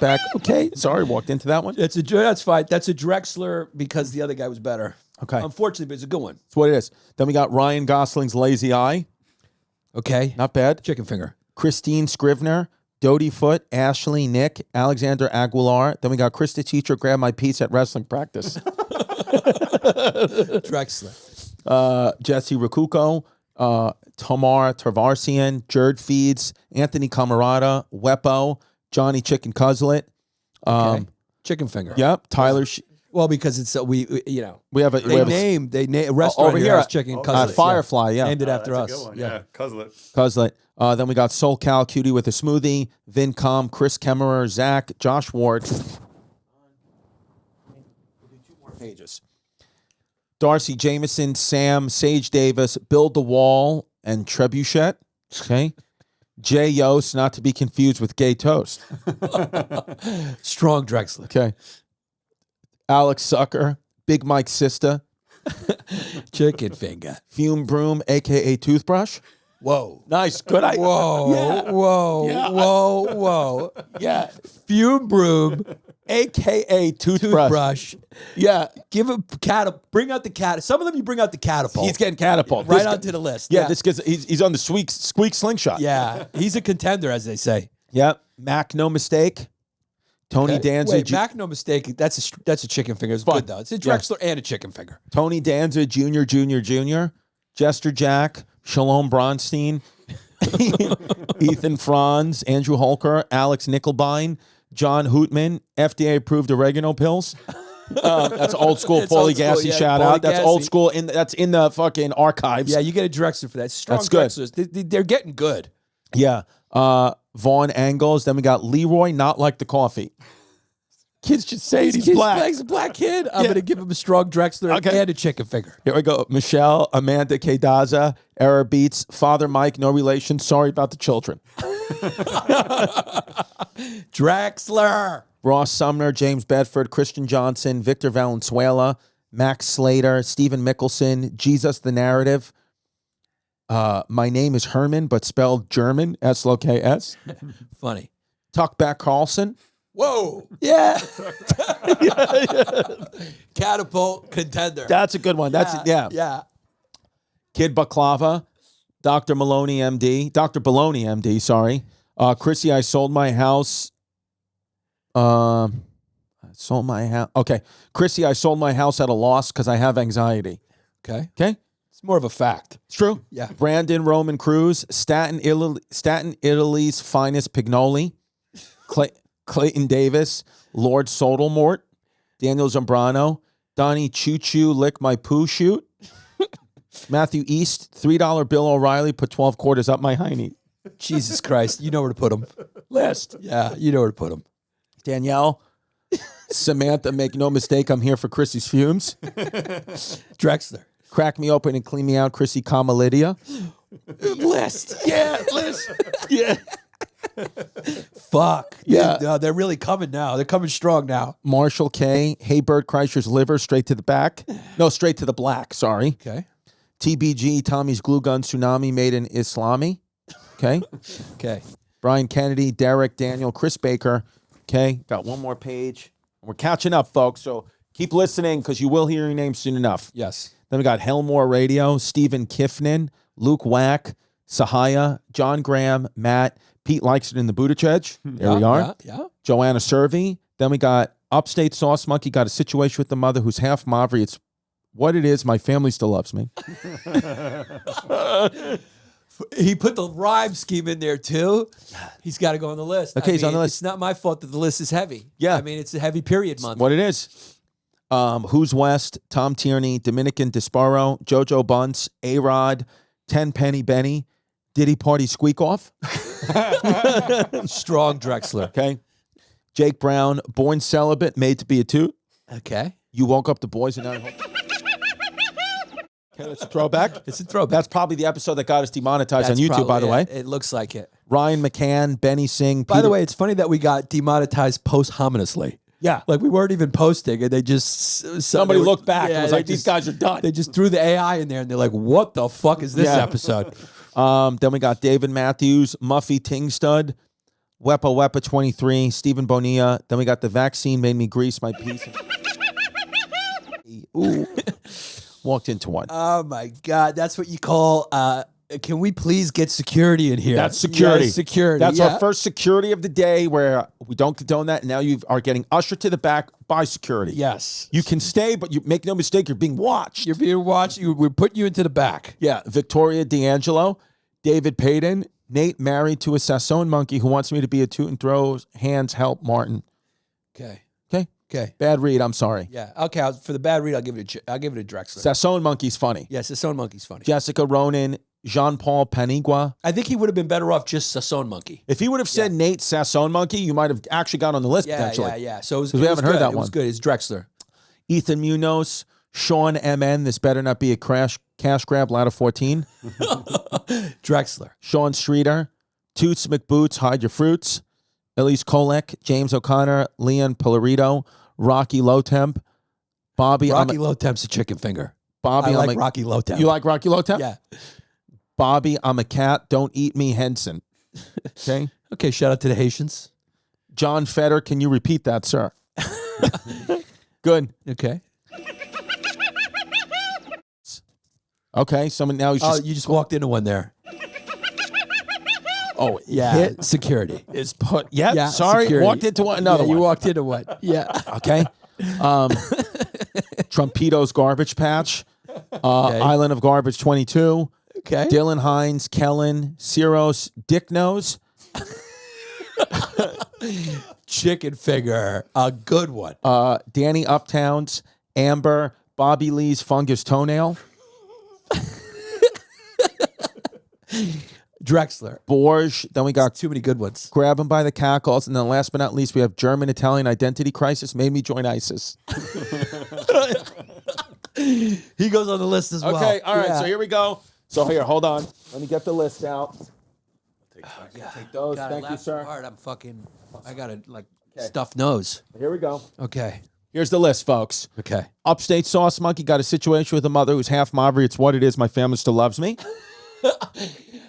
Speaker 1: Back. Okay. Sorry, walked into that one.
Speaker 2: That's fine. That's a Drexler because the other guy was better.
Speaker 1: Okay.
Speaker 2: Unfortunately, but it's a good one.
Speaker 1: That's what it is. Then we got Ryan Gosling's Lazy Eye.
Speaker 2: Okay.
Speaker 1: Not bad.
Speaker 2: Chicken finger.
Speaker 1: Christine Scrivener, Dodie Foot, Ashley, Nick, Alexander Aguilar. Then we got Krista Teacher, grab my piece at wrestling practice.
Speaker 2: Drexler.
Speaker 1: Jesse Rakuko, Tamar Tarvarsian, Jerd Feeds, Anthony Camarada, Wepo, Johnny Chicken Cuzlet.
Speaker 2: Okay. Chicken finger.
Speaker 1: Yep. Tyler.
Speaker 2: Well, because it's we
Speaker 1: have a
Speaker 2: a restaurant
Speaker 1: over
Speaker 2: here
Speaker 1: here
Speaker 2: has chicken cuzlet.
Speaker 1: Firefly. Yeah.
Speaker 2: Named it after
Speaker 3: That's
Speaker 2: us.
Speaker 3: a good one. Yeah.
Speaker 1: Cuzlet. Then we got Soul Cal Cutie with a smoothie, Vincom, Chris Kemmerer, Zach, Josh Ward. We'll do 2 more pages. Darcy Jameson, Sam, Sage Davis, Bill DeWall, and Trebuchet. Okay. Jay Yost, not to be confused with Gay Toast.
Speaker 2: Strong Drexler.
Speaker 1: Okay. Alex Sucker, Big Mike Sista,
Speaker 2: Chicken finger.
Speaker 1: Fume Broom, a.k.a. Toothbrush.
Speaker 2: Whoa.
Speaker 1: Nice. Good idea.
Speaker 2: Whoa.
Speaker 1: Yeah.
Speaker 2: Whoa.
Speaker 1: Yeah.
Speaker 2: Whoa.
Speaker 1: Yeah.
Speaker 2: Fume broom.
Speaker 1: A.k.a. Toothbrush. Yeah.
Speaker 2: Give him bring out the cat. Some of them you bring out the catapult.
Speaker 1: He's getting catapult.
Speaker 2: right onto the list.
Speaker 1: Yeah, this guy's he's on the squeak slingshot.
Speaker 2: Yeah. He's a contender, as they say.
Speaker 1: Yep. Mac, no mistake. Tony
Speaker 2: Okay.
Speaker 1: Danza.
Speaker 2: Wait, Mac, no mistake. That's a chicken finger. It's good though. It's a Drexler and a chicken finger.
Speaker 1: Tony Danza, Jr., Jester Jack, Shalom Bronstein, Ethan Franz, Andrew Holker, Alex Nickelbein, John Hootman, FDA approved oregano pills. That's old school.
Speaker 2: It's
Speaker 1: Paulie
Speaker 2: old school,
Speaker 1: Gassi
Speaker 2: yeah,
Speaker 1: shout
Speaker 2: Paulie
Speaker 1: out. That's old
Speaker 2: Gassi.
Speaker 1: school. That's in the fucking archives.
Speaker 2: Yeah, you get a Drexler for that. Strong
Speaker 1: That's good.
Speaker 2: Drexlers. They're getting good.
Speaker 1: Yeah. Vaughn Angles. Then we got Leroy, not like the coffee. Kids should say he's black.
Speaker 2: He's a black kid. I'm going to give him a strong Drexler and a chicken finger.
Speaker 1: Here we go. Michelle, Amanda K. Daza, Error Beats, Father Mike, no relation. Sorry about the children.
Speaker 2: Drexler.
Speaker 1: Ross Sumner, James Bedford, Christian Johnson, Victor Valenzuela, Max Slater, Stephen Mickelson, Jesus the Narrative. My name is Herman, but spelled German, S-L-O-K-S.
Speaker 2: Funny.
Speaker 1: Tuckback Carlson.
Speaker 2: Whoa.
Speaker 1: Yeah.
Speaker 2: Catapult contender.
Speaker 1: That's a good one.
Speaker 2: Yeah.
Speaker 1: Kid Baklava, Dr. Maloney, MD, Dr. Baloney, MD, sorry. Chrissy, I sold my house. I sold my house. Okay. Chrissy, I sold my house at a loss because I have anxiety.
Speaker 2: Okay.
Speaker 1: Okay.
Speaker 2: It's more of a fact.
Speaker 1: It's true.
Speaker 2: Yeah.
Speaker 1: Brandon Roman Cruz, Staten, Italy's finest Pignoli, Clayton Davis, Lord Sodelmort, Daniel Zambrano, Donnie Choo Choo, Lick My Poo Shoot, Matthew East, $3 Bill O'Reilly, put 12 quarters up my hiney.
Speaker 2: Jesus Christ. You know where to put him.
Speaker 1: List.
Speaker 2: Yeah, you know where to put him.
Speaker 1: Danielle, Samantha, make no mistake, I'm here for Chrissy's fumes.
Speaker 2: Drexler.
Speaker 1: Crack me open and clean me out, Chrissy, comma Lydia.
Speaker 2: List.
Speaker 1: Yeah, list. Yeah.
Speaker 2: Fuck.
Speaker 1: Yeah.
Speaker 2: No, they're really coming now. They're coming strong now.
Speaker 1: Marshall K. Hey, Bert Kreischer's liver, straight to the back. No, straight to the black, sorry.
Speaker 2: Okay.
Speaker 1: TBG, Tommy's Glue Gun Tsunami made in Islami. Okay.
Speaker 2: Okay.
Speaker 1: Brian Kennedy, Derek, Daniel, Chris Baker. Okay. Got one more page. We're catching up, folks. So keep listening because you will hear your name soon enough.
Speaker 2: Yes.
Speaker 1: Then we got Helmore Radio, Stephen Kifnin, Luke Wack, Sahaya, John Graham, Matt, Pete Likes It in the Buttigieg. There we are.
Speaker 2: Yeah.
Speaker 1: Joanna Servey. Then we got Upstate Sauce Monkey, got a situation with the mother who's half Mavri. It's what it is. My family still loves me.
Speaker 2: He put the rhyme scheme in there too. He's got to go on the list.
Speaker 1: Okay, he's on the list.
Speaker 2: It's not my fault that the list is heavy.
Speaker 1: Yeah.
Speaker 2: I mean, it's a heavy period month.
Speaker 1: What it is. Who's West, Tom Tierney, Dominican Disparo, Jojo Bunce, A-Rod, Tenpenny Benny, Diddy Party Squeak Off.
Speaker 2: Strong Drexler.
Speaker 1: Okay. Jake Brown, Born Celibate, Made to be a Toot.
Speaker 2: Okay.
Speaker 1: You woke up the boys and now. Okay, that's a throwback.
Speaker 2: It's a throwback.
Speaker 1: That's probably the episode that got us demonetized on
Speaker 2: That's
Speaker 1: YouTube, by the way.
Speaker 2: It looks like it.
Speaker 1: Ryan McCann, Benny Singh.
Speaker 2: By the way, it's funny that we got demonetized posthumously.
Speaker 1: Yeah.
Speaker 2: Like we weren't even posting, and they just
Speaker 1: Somebody looked back and was
Speaker 2: they
Speaker 1: like, these guys are done.
Speaker 2: They just threw the AI in there, and they're like, "What the fuck is this
Speaker 1: Yeah.
Speaker 2: episode?"
Speaker 1: Then we got David Matthews, Muffy Tingstud, Wepa 23, Stephen Bonilla. Then we got The Vaccine Made Me Grease My Piece. Ooh. Walked into one.
Speaker 2: Oh my God, that's what you call. Can we please get security in here?
Speaker 1: That's security.
Speaker 2: Yes, security.
Speaker 1: That's
Speaker 2: yeah.
Speaker 1: our first security of the day where we don't condone that. And now you are getting ushered to the back by security.
Speaker 2: Yes.
Speaker 1: You can stay, but you make no mistake, you're being watched.
Speaker 2: You're being watched. We're putting you into the back.
Speaker 1: Yeah. Victoria D'Angelo, David Payton, Nate married to a Sassone monkey who wants me to be a toot and throws hands help Martin.
Speaker 2: Okay.
Speaker 1: Okay.
Speaker 2: Okay.
Speaker 1: Bad read. I'm sorry.
Speaker 2: Yeah. Okay. For the bad read, I'll give it a Drexler.
Speaker 1: Sassone monkey's funny.
Speaker 2: Yes, Sassone Monkey's funny.
Speaker 1: Jessica Ronan, Jean-Paul Panigua.
Speaker 2: I think he would have been better off just Sassone Monkey.
Speaker 1: If he would have said Nate Sassone monkey, you might have actually got on the list potentially.
Speaker 2: Yeah. So
Speaker 1: we haven't heard that
Speaker 2: It
Speaker 1: one.
Speaker 2: was good. It's Drexler.
Speaker 1: Ethan Munoz, Sean MN. This better not be a cash grab. Ladder 14.
Speaker 2: Drexler.
Speaker 1: Sean Streeter, Toots McBoots, Hide Your Fruits. Elise Kolek, James O'Connor, Leon Polarito, Rocky Low Temp, Bobby.
Speaker 2: Rocky Low Temp's a chicken finger.
Speaker 1: Bobby,
Speaker 2: I like Rocky Low Temp.
Speaker 1: You like Rocky Low Temp?
Speaker 2: Yeah.
Speaker 1: Bobby, I'm a cat. Don't eat me, Henson. Okay.
Speaker 2: Okay. Shout out to the Haitians.
Speaker 1: John Fetter, can you repeat that, sir? Good.
Speaker 2: Okay.
Speaker 1: Okay. Someone now he's
Speaker 2: Oh,
Speaker 1: just.
Speaker 2: you just walked into one there.
Speaker 1: Oh,
Speaker 2: Yeah.
Speaker 1: hit
Speaker 2: Security.
Speaker 1: is put. Yep.
Speaker 2: Yeah.
Speaker 1: Sorry.
Speaker 2: security.
Speaker 1: Walked into another
Speaker 2: Yeah,
Speaker 1: one.
Speaker 2: You walked into one. Yeah.
Speaker 1: Okay. Trumpedo's Garbage Patch. Island of Garbage 22.
Speaker 2: Okay.
Speaker 1: Dylan Hines, Kellen, Ciros, Dick Nose.
Speaker 2: Chicken finger. A good one.
Speaker 1: Danny Uptowns, Amber, Bobby Lee's Fungus Toenail.
Speaker 2: Drexler.
Speaker 1: Borge. Then we got
Speaker 2: Too many good ones.
Speaker 1: Grab him by the cackles. And then last but not least, we have German Italian identity crisis. Made me join ISIS.
Speaker 2: He goes on the list as well.
Speaker 1: Okay, all right.
Speaker 2: Yeah.
Speaker 1: So here we go. So here, hold on. Let me get the list out. Take those.
Speaker 2: God,
Speaker 1: Thank
Speaker 2: I
Speaker 1: you,
Speaker 2: laughed so
Speaker 1: sir.
Speaker 2: hard. I got a stuffed nose.
Speaker 1: Here we go.
Speaker 2: Okay.
Speaker 1: Here's the list, folks.
Speaker 2: Okay.
Speaker 1: Upstate Sauce Monkey got a situation with a mother who's half Mavri. It's what it is. My family still loves me.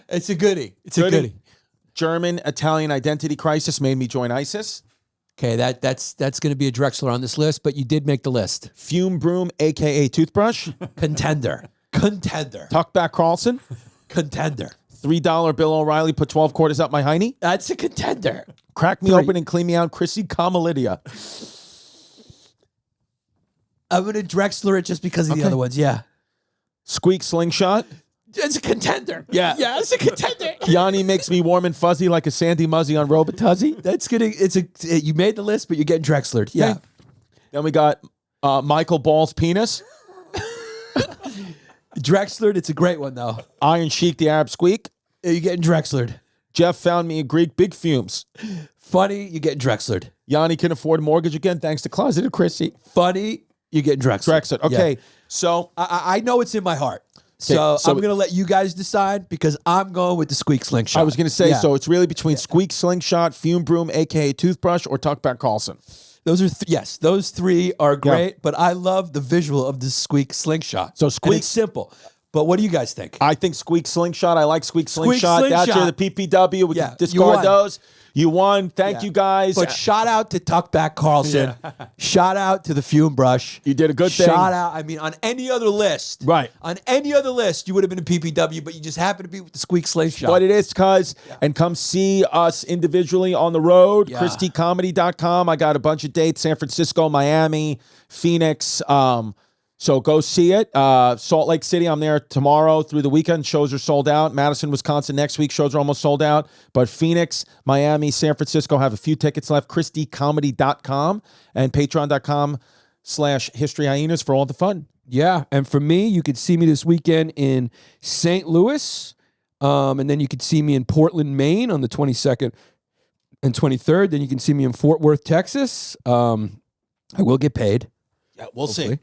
Speaker 2: It's a goodie. It's a goodie.
Speaker 1: German Italian identity crisis made me join ISIS.
Speaker 2: Okay, that's going to be a Drexler on this list, but you did make the list.
Speaker 1: Fume broom, aka toothbrush.
Speaker 2: Contender.
Speaker 1: Tuckback Carlson.
Speaker 2: Contender.
Speaker 1: $3 Bill O'Reilly put 12 quarters up my hiney.
Speaker 2: That's a contender.
Speaker 1: Crack me open and clean me out. Chrissy Carmelidia.
Speaker 2: I'm going to Drexler it just because of the other ones. Yeah.
Speaker 1: Squeak Slingshot.
Speaker 2: It's a contender.
Speaker 1: Yeah.
Speaker 2: Yeah, it's a contender.
Speaker 1: Yanni makes me warm and fuzzy like a Sandy Muzzy on Robitussie.
Speaker 2: You made the list, but you're getting Drexlered. Yeah.
Speaker 1: Okay. Then we got Michael Ball's penis.
Speaker 2: Drexlered, it's a great one though.
Speaker 1: Iron Sheik the Arab Squeak.
Speaker 2: You're getting Drexlered.
Speaker 1: Jeff found me a Greek big fumes.
Speaker 2: Funny, you're getting Drexlered.
Speaker 1: Yanni can afford a mortgage again thanks to Closeted Chrissy.
Speaker 2: Funny, you're getting Drexlered.
Speaker 1: Drexler. Okay.
Speaker 2: Yeah.
Speaker 1: So
Speaker 2: I know it's in my heart. So I'm going to let you guys decide because I'm going with the Squeak Slingshot.
Speaker 1: I was going to say,
Speaker 2: Yeah.
Speaker 1: so it's really between Squeak Slingshot, Fume Broom, aka Toothbrush, or Tuckback Carlson.
Speaker 2: Those are those three are great, but I love the visual of the Squeak Slingshot.
Speaker 1: So
Speaker 2: And
Speaker 1: Squeak-
Speaker 2: it's simple. But what do you guys think?
Speaker 1: I think Squeak Slingshot. I like Squeak Slingshot. That's
Speaker 2: Slingshot.
Speaker 1: the PPW. We
Speaker 2: Yeah,
Speaker 1: can
Speaker 2: you
Speaker 1: discard
Speaker 2: won.
Speaker 1: those. You won. Thank
Speaker 2: Yeah.
Speaker 1: you guys.
Speaker 2: But shout out to Tuckback Carlson. Shout out to the Fume Brush.
Speaker 1: You did a good thing.
Speaker 2: Shout out. I mean, on any other list.
Speaker 1: Right.
Speaker 2: On any other list, you would have been a PPW, but you just happened to be with the Squeak Slingshot.
Speaker 1: But it is, cuz. And come see us individually on the road.
Speaker 2: Yeah.
Speaker 1: ChristyComedy.com. I got a bunch of dates. San Francisco, Miami, Phoenix. So go see it. Salt Lake City, I'm there tomorrow through the weekend. Shows are sold out. Madison, Wisconsin next week. Shows are almost sold out. But Phoenix, Miami, San Francisco have a few tickets left. ChristyComedy.com and Patreon.com/History Hyenas for all the fun.
Speaker 2: Yeah. And for me, you could see me this weekend in St. Louis. And then you could see me in Portland, Maine on the 22nd and 23rd. Then you can see me in Fort Worth, Texas. I will get paid.
Speaker 1: Yeah, we'll
Speaker 2: Hopefully.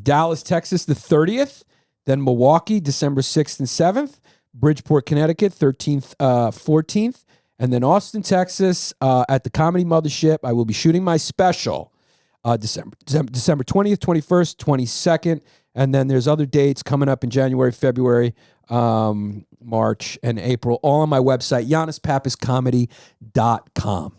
Speaker 2: Dallas, Texas, the 30th. Then Milwaukee, December 6th and 7th. Bridgeport, Connecticut, 13th, 14th. And then Austin, Texas, at the Comedy Mothership. I will be shooting my special December 20th, 21st, 22nd. And then there's other dates coming up in January, February, March, and April. All on my website, YannisPappasComedy.com.